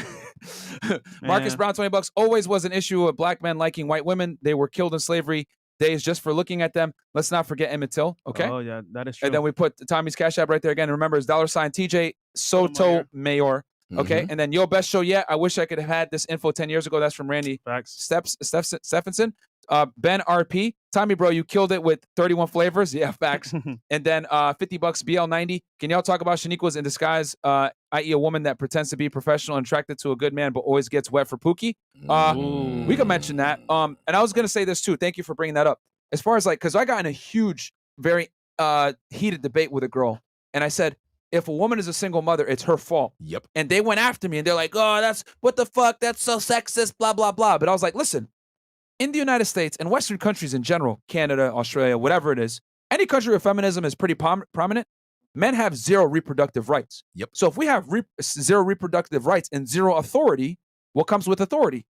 Marcus Brown, $20. Always was an issue of black men liking white women. They were killed in slavery days just for looking at them. Let's not forget Emmett Till. Okay. Oh yeah, that is true. And then we put Tommy's Cash App right there again. Remember, it's $sign TJ Sotomayor. Okay. And then Yo Best Show Yet. I wish I could have had this info 10 years ago. That's from Randy Stephenson. Ben RP. Tommy, bro, you killed it with 31 flavors. Yeah, facts. And then $50 BL90. Can y'all talk about Shaniqua's in disguise, i.e. a woman that pretends to be professional and attracted to a good man but always gets wet for Pookie? We could mention that. And I was going to say this too. Thank you for bringing that up. As far as because I got in a huge, very heated debate with a girl. And I said, if a woman is a single mother, it's her fault. Yep. And they went after me and they're like, oh, that's what the fuck? That's so sexist, blah, blah, blah. But I was like, listen. In the United States and Western countries in general, Canada, Australia, whatever it is, any country where feminism is pretty prominent, men have zero reproductive rights. Yep. So if we have zero reproductive rights and zero authority, what comes with authority?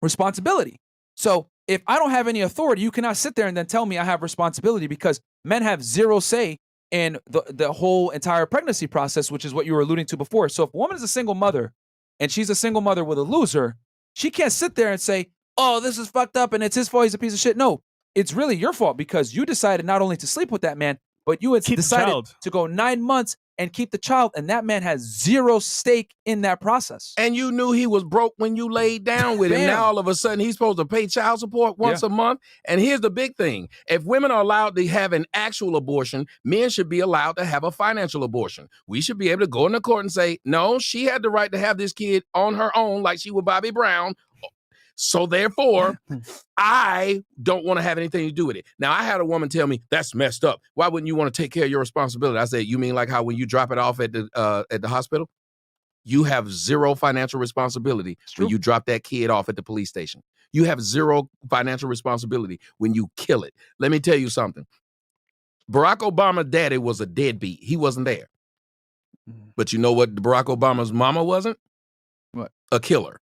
Responsibility. So if I don't have any authority, you cannot sit there and then tell me I have responsibility because men have zero say in the whole entire pregnancy process, which is what you were alluding to before. So if a woman is a single mother and she's a single mother with a loser, she can't sit there and say, oh, this is fucked up and it's his fault, he's a piece of shit. No, it's really your fault because you decided not only to sleep with that man, but you had decided to go 9 months and keep the child, and that man has zero stake in that process. And you knew he was broke when you laid down with him. Now all of a sudden he's supposed to pay child support once a month. And here's the big thing. If women are allowed to have an actual abortion, men should be allowed to have a financial abortion. We should be able to go in the court and say, no, she had the right to have this kid on her own like she was Bobby Brown. So therefore, I don't want to have anything to do with it. Now, I had a woman tell me, that's messed up. Why wouldn't you want to take care of your responsibility? I said, you mean like how when you drop it off at the hospital, you have zero financial responsibility when you drop that kid off at the police station. You have zero financial responsibility when you kill it. Let me tell you something. Barack Obama's daddy was a deadbeat. He wasn't there. But you know what Barack Obama's mama wasn't? What? A killer.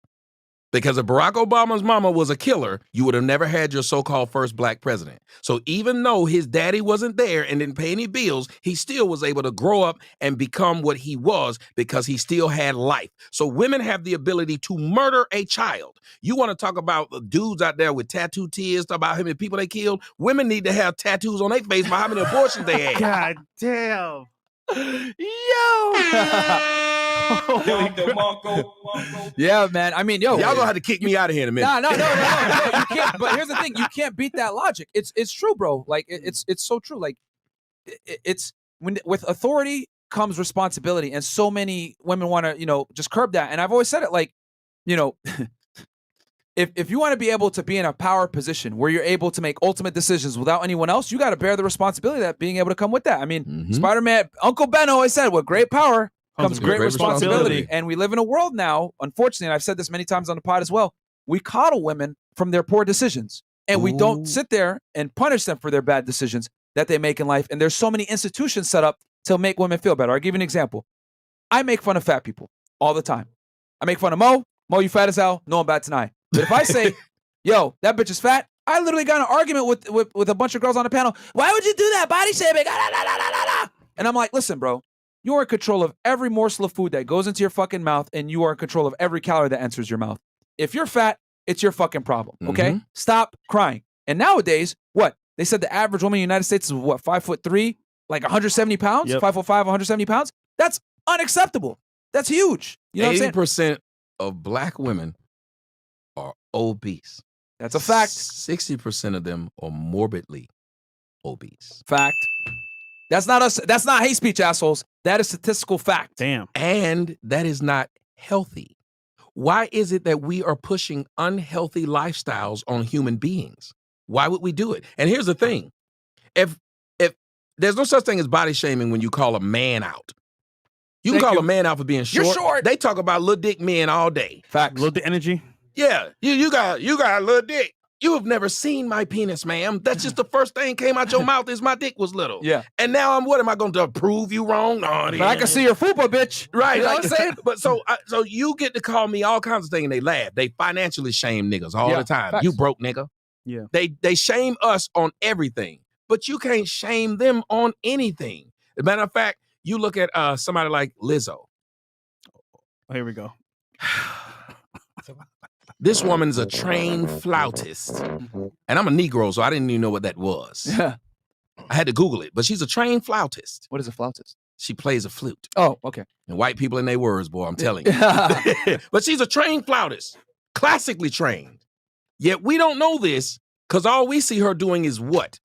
Because if Barack Obama's mama was a killer, you would have never had your so-called first black president. So even though his daddy wasn't there and didn't pay any bills, he still was able to grow up and become what he was because he still had life. So women have the ability to murder a child. You want to talk about the dudes out there with tattoo tears, talk about how many people they killed? Women need to have tattoos on their face about how many abortions they had. God damn. Yeah, man. I mean, y'all gonna have to kick me out of here in a minute. No, you can't. But here's the thing: you can't beat that logic. It's true, bro. Like it's so true. Like it's when with authority comes responsibility, and so many women want to just curb that. And I've always said it, like if you want to be able to be in a power position where you're able to make ultimate decisions without anyone else, you got to bear the responsibility that being able to come with that. I mean, Spider-Man, Uncle Ben always said, with great power comes great responsibility. And we live in a world now, unfortunately, and I've said this many times on the pod as well, we coddle women from their poor decisions. And we don't sit there and punish them for their bad decisions that they make in life. And there's so many institutions set up to make women feel better. I'll give you an example. I make fun of fat people all the time. I make fun of Mo. Mo, you fat as hell. No, I'm bad tonight. But if I say, yo, that bitch is fat, I literally got an argument with a bunch of girls on the panel. Why would you do that? Body shaming. And I'm like, listen, bro, you are in control of every morsel of food that goes into your fucking mouth, and you are in control of every calorie that enters your mouth. If you're fat, it's your fucking problem, okay? Stop crying. And nowadays, what? They said the average woman in the United States is, 5'3", like 170 pounds? Yep. 5'5", 170 pounds? That's unacceptable. That's huge. You know 80% of black women are obese. That's a fact. 60% of them are morbidly obese. Fact. That's not us. That's not hate speech, assholes. That is statistical fact. Damn. And that is not healthy. Why is it that we are pushing unhealthy lifestyles on human beings? Why would we do it? And here's the thing. If there's no such thing as body shaming when you call a man out. You can Thank call you. a man out for being short. You're short. They talk about little dick men all day. Facts. Look the energy. Yeah, you got a little dick. You have never seen my penis, ma'am. That's just the first thing came out your mouth is my dick was little. Yeah. And now what am I going to prove you wrong? No, But I can see your fupa, bitch. Right. You know like, what I'm saying? But so you get to call me all kinds of things and they laugh. They financially shame niggas all Yeah, the time. facts. You broke nigga. Yeah. They shame us on everything, but you can't shame them on anything. As a matter of fact, you look at somebody like Lizzo. Oh, here we go. This woman's a trained flautist. And I'm a Negro, so I didn't even know what that was. Yeah. I had to Google it, but she's a trained flautist. What is a flautist? She plays a flute. Oh, okay. And white people in their words, boy, I'm telling you. But she's a trained flautist, classically trained. Yet we don't know this because all we see her doing is what?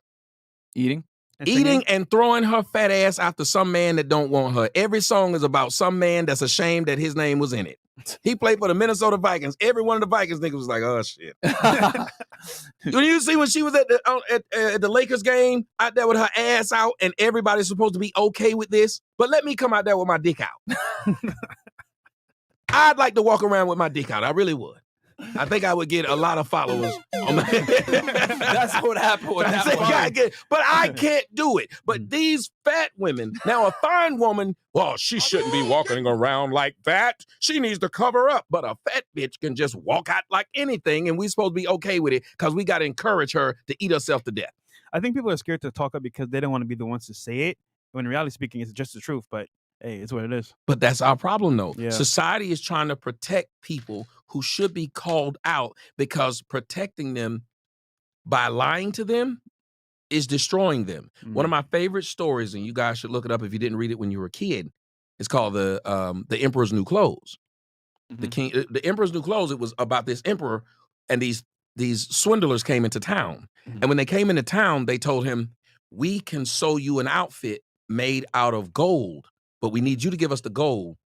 Eating. And Eating singing? and throwing her fat ass after some man that don't want her. Every song is about some man that's ashamed that his name was in it. He played for the Minnesota Vikings. Every one of the Vikings niggas was like, oh, shit. When you see when she was at the Lakers game out there with her ass out and everybody's supposed to be okay with this, but let me come out there with my dick out. I'd like to walk around with my dick out. I really would. I think I would get a lot of followers. That's what happened with that one. But I can't do it. But these fat women, now a fine woman, well, she shouldn't be walking around like that. She needs to cover up. But a fat bitch can just walk out like anything, and we're supposed to be okay with it because we got to encourage her to eat herself to death. I think people are scared to talk up because they don't want to be the ones to say it. When in reality speaking, it's just the truth. But hey, it's what it is. But that's our problem, though. Yeah. Society is trying to protect people who should be called out because protecting them by lying to them is destroying them. One of my favorite stories, and you guys should look it up if you didn't read it when you were a kid, it's called The Emperor's New Clothes. The Emperor's New Clothes, it was about this emperor, and these swindlers came into town. And when they came into town, they told him, we can sew you an outfit made out of gold, but we need you to give us the gold.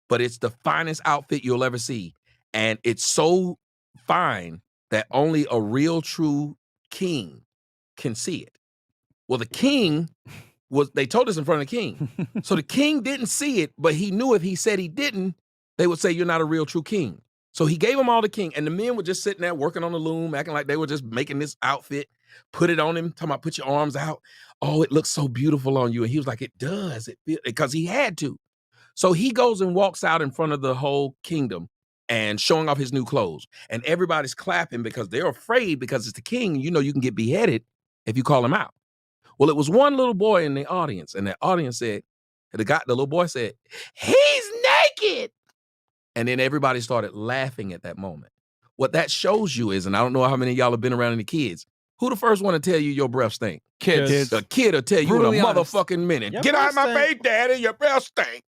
But it's the finest outfit you'll ever see. And it's so fine that only a real true king can see it. Well, the king they told us in front of the king. So the king didn't see it, but he knew if he said he didn't, they would say, you're not a real true king. So he gave them all the king. And the men were just sitting there working on the loom, acting like they were just making this outfit, put it on him, talking about put your arms out. Oh, it looks so beautiful on you. And he was like, it does. Because he had to. So he goes and walks out in front of the whole kingdom and showing off his new clothes. And everybody's clapping because they're afraid because it's the king. You know you can get beheaded if you call him out. Well, it was one little boy in the audience, and the audience said, the little boy said, he's naked. And then everybody started laughing at that moment. What that shows you is, and I don't know how many of y'all have been around any kids, who the first one to tell you your breath stink? Kids. A kid will tell you Brutally in a honest. motherfucking minute. Your Get out of my breath face, daddy, your breath stink.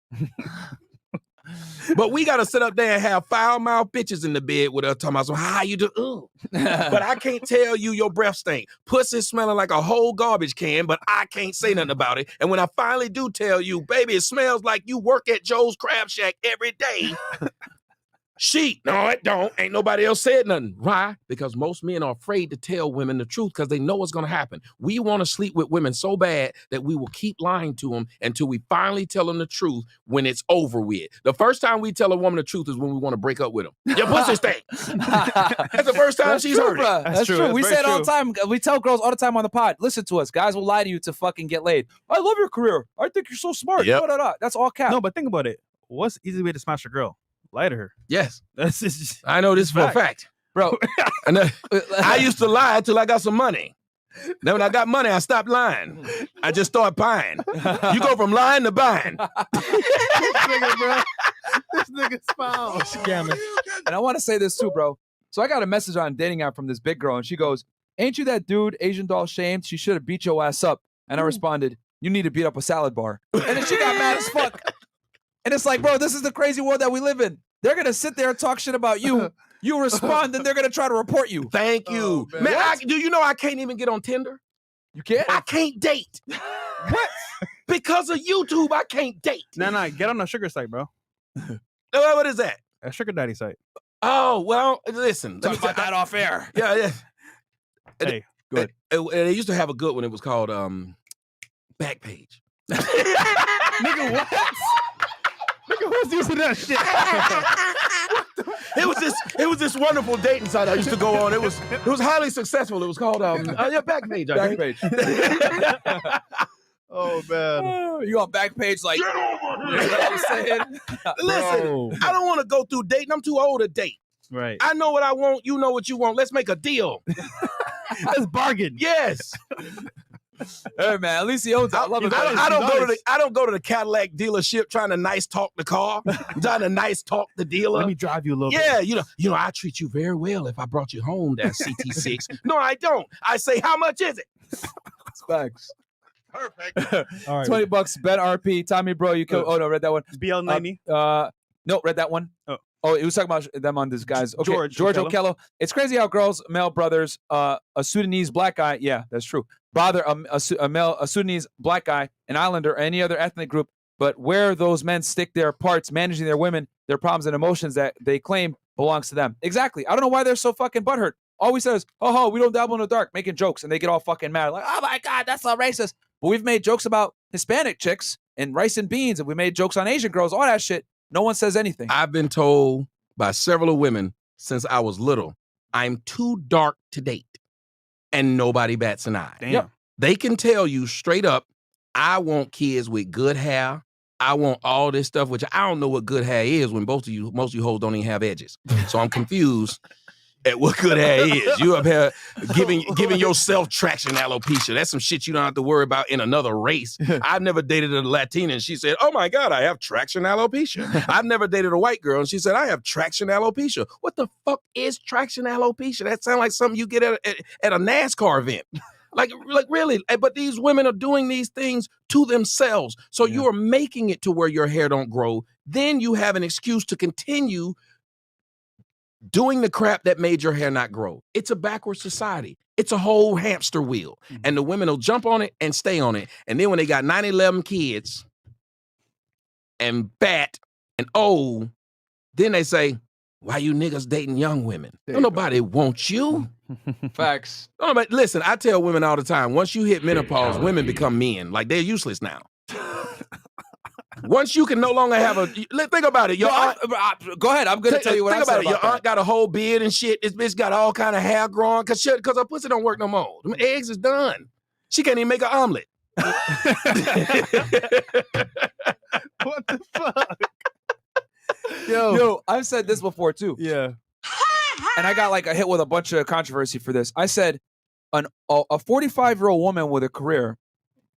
But we got to sit up there and have foul-mouthed bitches in the bed with us talking about some, how you do? Ugh. But I can't tell you your breath stink. Pussy smelling like a whole garbage can, but I can't say nothing about it. And when I finally do tell you, baby, it smells like you work at Joe's Crab Shack every day. She, no, it don't. Ain't nobody else said nothing. Why? Because most men are afraid to tell women the truth because they know what's going to happen. We want to sleep with women so bad that we will keep lying to them until we finally tell them the truth when it's over with. The first time we tell a woman the truth is when we want to break up with them. Your pussy stink. That's the first time she's heard it. Bruh. That's true. That's We very say it all true. the time. We tell girls all the time on the pod, listen to us. Guys will lie to you to fucking get laid. I love your career. I think you're so smart. Yep. Da, da, da. That's all cap. No, but think about it. What's the easy way to smash a girl? Lie to her. Yes, That's just, I know this for a fact. Bro. And I used to lie until I got some money. Then when I got money, I stopped lying. I just started buying. You go from lying to buying. this nigga's foul. Scamming. And I want to say this too, bro. So I got a message on a dating app from this big girl, and she goes, ain't you that dude, Asian doll shamed? She should have beat your ass up. And I responded, you need to beat up a salad bar. And then she got mad as fuck. And it's like, bro, this is the crazy world that we live in. They're going to sit there and talk shit about you. You respond, then they're going to try to report you. Thank you. Oh, man, do you know I can't even get on Tinder? You can't? I can't date. What? Because of YouTube, I can't date. Nah, get on a sugar site, bro. What is that? A sugar daddy site. Oh, well, listen. Talk about that off air. Yeah. Hey, They used to have a good one. It was called Backpage. Nigga, what? Nigga, who's using that shit? It was this wonderful dating site I used to go on. It was highly successful. It was called Backpage. I think. Backpage. Oh man. You on Backpage like, you know what I'm saying? Listen, I don't want to go through dating. I'm too old to date. Right. I know what I want. You know what you want. Let's make a deal. Let's bargain. Yes. Hey man, at least he owns it. I love it. I don't go to the Cadillac dealership trying to nice talk the car, trying to nice talk the dealer. Let me drive you a little bit. Yeah, you know, I treat you very well if I brought you home that CT6. No, I don't. I say, how much is it? It's facts. Perfect. All right. $20, bet RP. Tommy, bro, you killed. Oh no, read that one. BL90. No, read that one. Oh, he was talking about them on this guys. Okay, George Okello. It's crazy how girls, male brothers, a Sudanese black guy. Yeah, that's true. Bother a Sudanese black guy, an islander, or any other ethnic group, but where those men stick their parts managing their women, their problems and emotions that they claim belongs to them. Exactly. I don't know why they're so fucking butthurt. All we say is, oh, we don't dabble in the dark, making jokes, and they get all fucking mad. Like, oh my God, that's so racist. But we've made jokes about Hispanic chicks and rice and beans, and we made jokes on Asian girls, all that shit. No one says anything. I've been told by several women since I was little, I'm too dark to date. And nobody bats an eye. Damn. Yep. They can tell you straight up, I want kids with good hair. I want all this stuff, which I don't know what good hair is when most of you hoes don't even have edges. So I'm confused at what good hair is. You up here giving yourself traction alopecia. That's some shit you don't have to worry about in another race. I've never dated a Latina and she said, oh my God, I have traction alopecia. I've never dated a white girl and she said, I have traction alopecia. What the fuck is traction alopecia? That sounds like something you get at a NASCAR event. Like really, but these women are doing these things to themselves. So you are making it to where your hair don't grow. Then you have an excuse to continue doing the crap that made your hair not grow. It's a backward society. It's a whole hamster wheel. Mm-hmm. And the women will jump on it and stay on it. And then when they got 9-11 kids and fat and old, then they say, why you niggas dating young women? Don't nobody want you. Facts. Don't nobody, listen, I tell women all the time, once you hit menopause, women become men. Like they're useless now. Once you can no longer have think about it. Your aunt, go ahead. I'm going to tell you what I said about your aunt got a whole beard and shit. This bitch got all kind of hair growing because her pussy don't work no more. Them eggs is done. She can't even make an omelet. What the fuck? Yo, I've said this before too. Yeah. And I got like a hit with a bunch of controversy for this. I said a 45-year-old woman with a career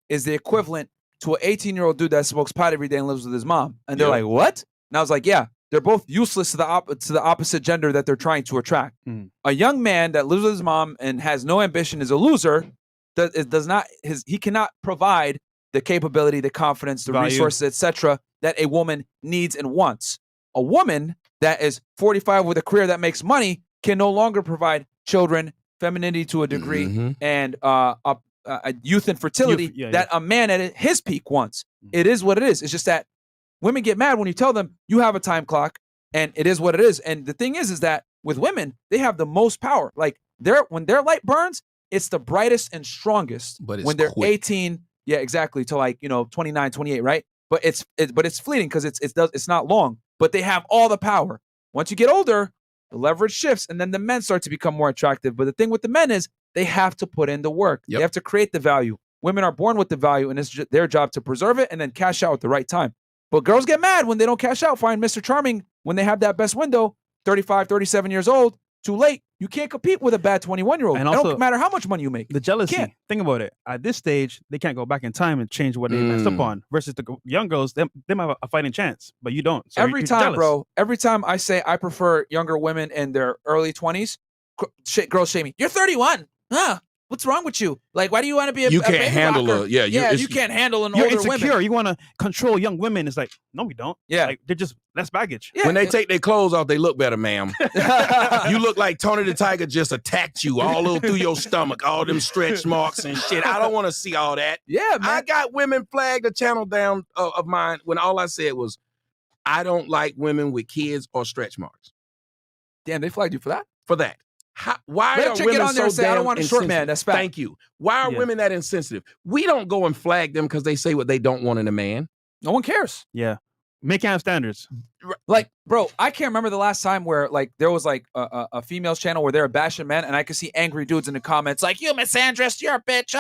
is the equivalent to an 18-year-old dude that smokes pot every day and lives with his mom. And they're like, what? And I was like, yeah, they're both useless to the opposite gender that they're trying to attract. Mm. A young man that lives with his mom and has no ambition is a loser. He cannot provide the capability, the confidence, the resources, etc., that a woman needs and wants. A woman that is 45 with a career that makes money can no longer provide children, femininity to a degree, and youth and fertility that a man at his peak wants. It is what it is. It's just that women get mad when you tell them you have a time clock, and it is what it is. And the thing is that with women, they have the most power. Like when their light burns, it's the brightest and strongest. But it's when they're quick. 18, yeah, exactly, to 29, 28, right? But it's fleeting because it's not long. But they have all the power. Once you get older, the leverage shifts, and then the men start to become more attractive. But the thing with the men is they have to put in the work. Yep. They have to create the value. Women are born with the value, and it's their job to preserve it and then cash out at the right time. But girls get mad when they don't cash out, find Mr. Charming when they have that best window, 35, 37 years old, too late. You can't compete with a bad 21-year-old. And also, it don't matter how much money you make. The jealousy. Think about it. At this stage, they can't go back in time and change what they messed up on. Versus the young girls, they might have a fighting chance, but you don't. So every time I say I prefer younger women in their early 20s, girls shame me. You're 31. What's wrong with you? Like, why do you want to be you can't handle rocker? You can't handle an older woman. You're insecure. You want to control young women. It's like, no, we don't. Yeah. Like, they're just less baggage. Yeah. When they take their clothes off, they look better, ma'am. You look like Tony the Tiger just attacked you all through your stomach, all them stretch marks and shit. I don't want to see all that. Yeah, man. I got women flagged the channel down of mine when all I said was, I don't like women with kids or stretch marks. Damn, they flagged you for that? For that. Why Let a are chick women get on there so and say, I damn don't want a short man. insensitive? That's fact. Thank you. Why are Yeah. women that insensitive? We don't go and flag them because they say what they don't want in a man. No one cares. Yeah. Make have standards. Like, bro, I can't remember the last time where like there was like a females channel where they're bashing men, and I could see angry dudes in the comments like, "You misandrist, you're a bitch,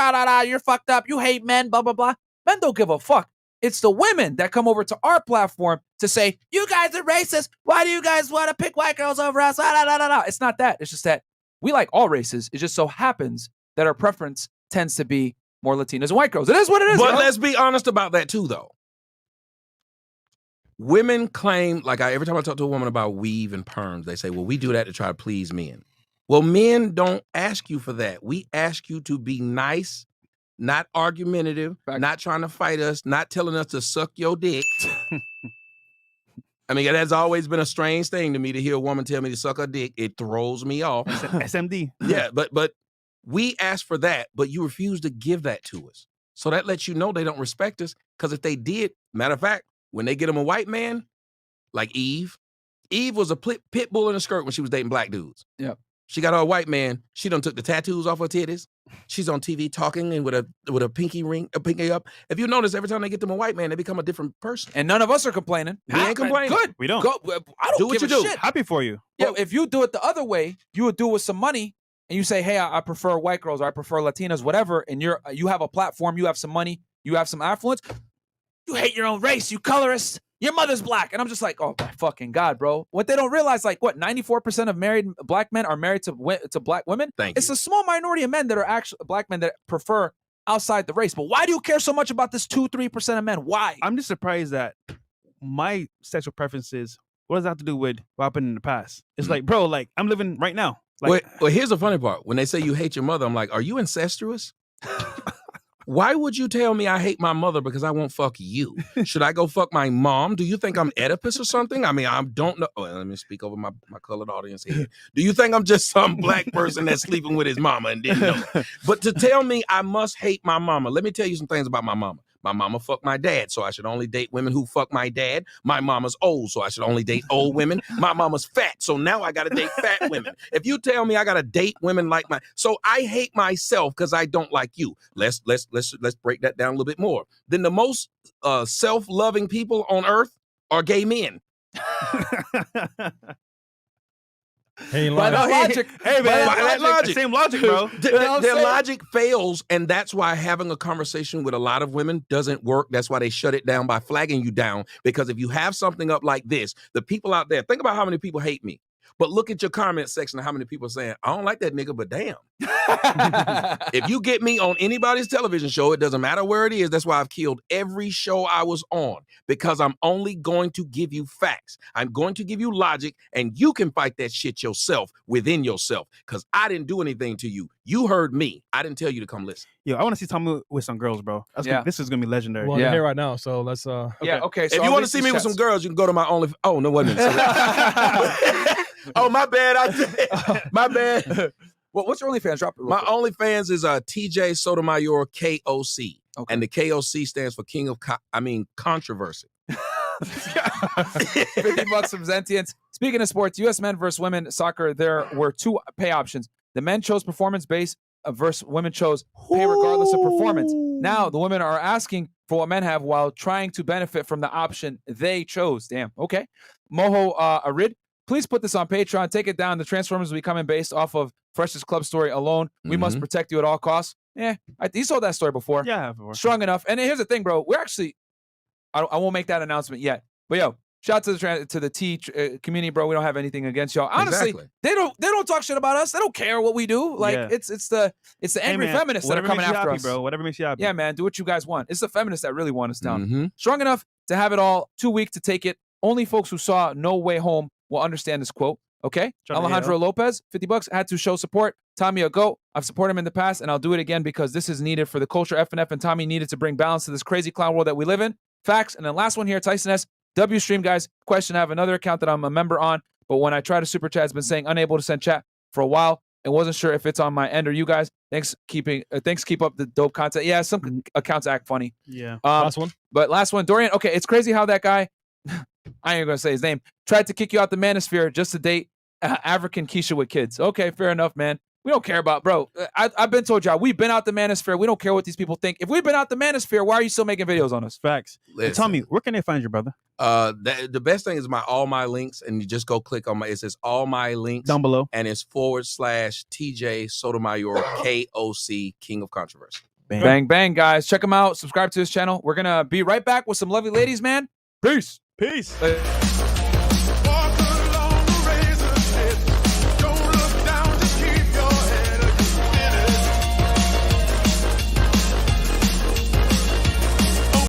you're fucked up, you hate men, blah blah blah." Men don't give a fuck. It's the women that come over to our platform to say, "You guys are racist. Why do you guys want to pick white girls over us?" It's not that. It's just that we like all races. It just so happens that our preference tends to be more Latinas and white girls. It is what it is. But bro. let's be honest about that too, though. Women claim, like every time I talk to a woman about weave and perms, they say, well, we do that to try to please men. Well, men don't ask you for that. We ask you to be nice, not argumentative, not trying to fight us, not telling us to suck your dick. I mean, it has always been a strange thing to me to hear a woman tell me to suck her dick. It throws me off. SMD. Yeah, but we ask for that, but you refuse to give that to us. So that lets you know they don't respect us, because if they did, matter of fact, when they get them a white man, like Eve was a pit bull in a skirt when she was dating black dudes. Yep. She got her a white man. She done took the tattoos off her titties. She's on TV talking and with a pinky up. If you notice, every time they get them a white man, they become a different person. And none of us are complaining. We ain't complaining. Good. We don't. Go. I don't Do what give you a do. shit. Happy for you. Yeah, if you do it the other way, you would do it with some money, and you say, "Hey, I prefer white girls, or I prefer Latinas, whatever." And you have a platform, you have some money, you have some affluence. You hate your own race, you colorist. Your mother's black, and I'm just like, oh my fucking god, bro. What they don't realize, like, what 94% of married black men are married to black women. It's a small minority of men that are actually black men that prefer outside the race. But why do you care so much about this 2-3% of men? Why? I'm just surprised that my sexual preferences, what does that have to do with what happened in the past? It's like, bro, like I'm living right now. Like, well, here's the funny part. When they say you hate your mother, I'm like, are you incestuous? Why would you tell me I hate my mother because I won't fuck you? Should I go fuck my mom? Do you think I'm Oedipus or something? I mean, I don't know. Well, let me speak over my colored audience here. Do you think I'm just some black person that's sleeping with his mama and didn't know? But to tell me I must hate my mama, let me tell you some things about my mama. My mama fucked my dad, so I should only date women who fuck my dad. My mama's old, so I should only date old women. My mama's fat, so now I gotta date fat women. If you tell me I gotta date women like so I hate myself because I don't like you. Let's break that down a little bit more. Then the most self-loving people on earth are gay men. Hey, By that logic, hey man, by that logic. Same logic, bro. Their logic fails, and that's why having a conversation with a lot of women doesn't work. That's why they shut it down by flagging you down, because if you have something up like this, the people out there, think about how many people hate me. But look at your comment section of how many people are saying, I don't like that nigga, but damn. If you get me on anybody's television show, it doesn't matter where it is. That's why I've killed every show I was on, because I'm only going to give you facts. I'm going to give you logic, and you can fight that shit yourself within yourself, because I didn't do anything to you. You heard me. I didn't tell you to come listen. Yo, I want to see Tommy with some girls, bro. This is going to be legendary. Well, they're here right now, so let's. Yeah, okay. So if you want to see me with some girls, you can go to my only. Oh, no, wait a minute. Oh, my bad. My bad. Well, what's your OnlyFans? Drop it. My OnlyFans is TJ Sotomayor KOC. Okay. And the KOC stands for King of Controversy. $50 from Zentians. Speaking of sports, U.S. men versus women soccer, there were two pay options. The men chose performance-based versus women chose pay regardless of performance. Now, the women are asking for what men have while trying to benefit from the option they chose. Damn. Okay. Moho Arid, please put this on Patreon. Take it down. The Transformers will be coming based off of Fresh's Club story alone. We must protect you at all costs. You saw that story before. Yeah. Strong enough. And here's the thing, bro. We're actually, I won't make that announcement yet. But yo, shout out to the T community, bro. We don't have anything against y'all. Honestly, they don't talk shit about us. They don't care what we do. Like it's the angry feminists that are coming after us, bro. Whatever makes you happy. Yeah, man. Do what you guys want. It's the feminists that really want us down. Strong enough to have it all. Too weak to take it. Only folks who saw No Way Home will understand this quote. Okay. Alejandro Lopez, $50, had to show support. Tommy, a goat. I've supported him in the past, and I'll do it again because this is needed for the culture. FNF and Tommy needed to bring balance to this crazy clown world that we live in. Facts. And then last one here, Tyson S. W Stream, guys. Question: I have another account that I'm a member on, but when I try to super chat, it's been saying unable to send chat for a while, and wasn't sure if it's on my end or you guys. Thanks, keep up the dope content. Yeah, some accounts act funny. Yeah. Last one. But last one, Dorian. Okay, it's crazy how that guy, I ain't gonna say his name, tried to kick you out the manosphere just to date African Keisha with kids. Okay, fair enough, man. We don't care about, bro. I've been told y'all, we've been out the manosphere. We don't care what these people think. If we've been out the manosphere, why are you still making videos on us? Facts. Listen, Tell me, where can they find you, brother? The best thing is all my links, and you just go click on it says all my links Down below. and it's /TJ Sotomayor, KOC, King of Controversy. Bang. Bang, bang, guys. Check him out. Subscribe to his channel. We're going to be right back with some lovely ladies, man. Peace. Peace. Later.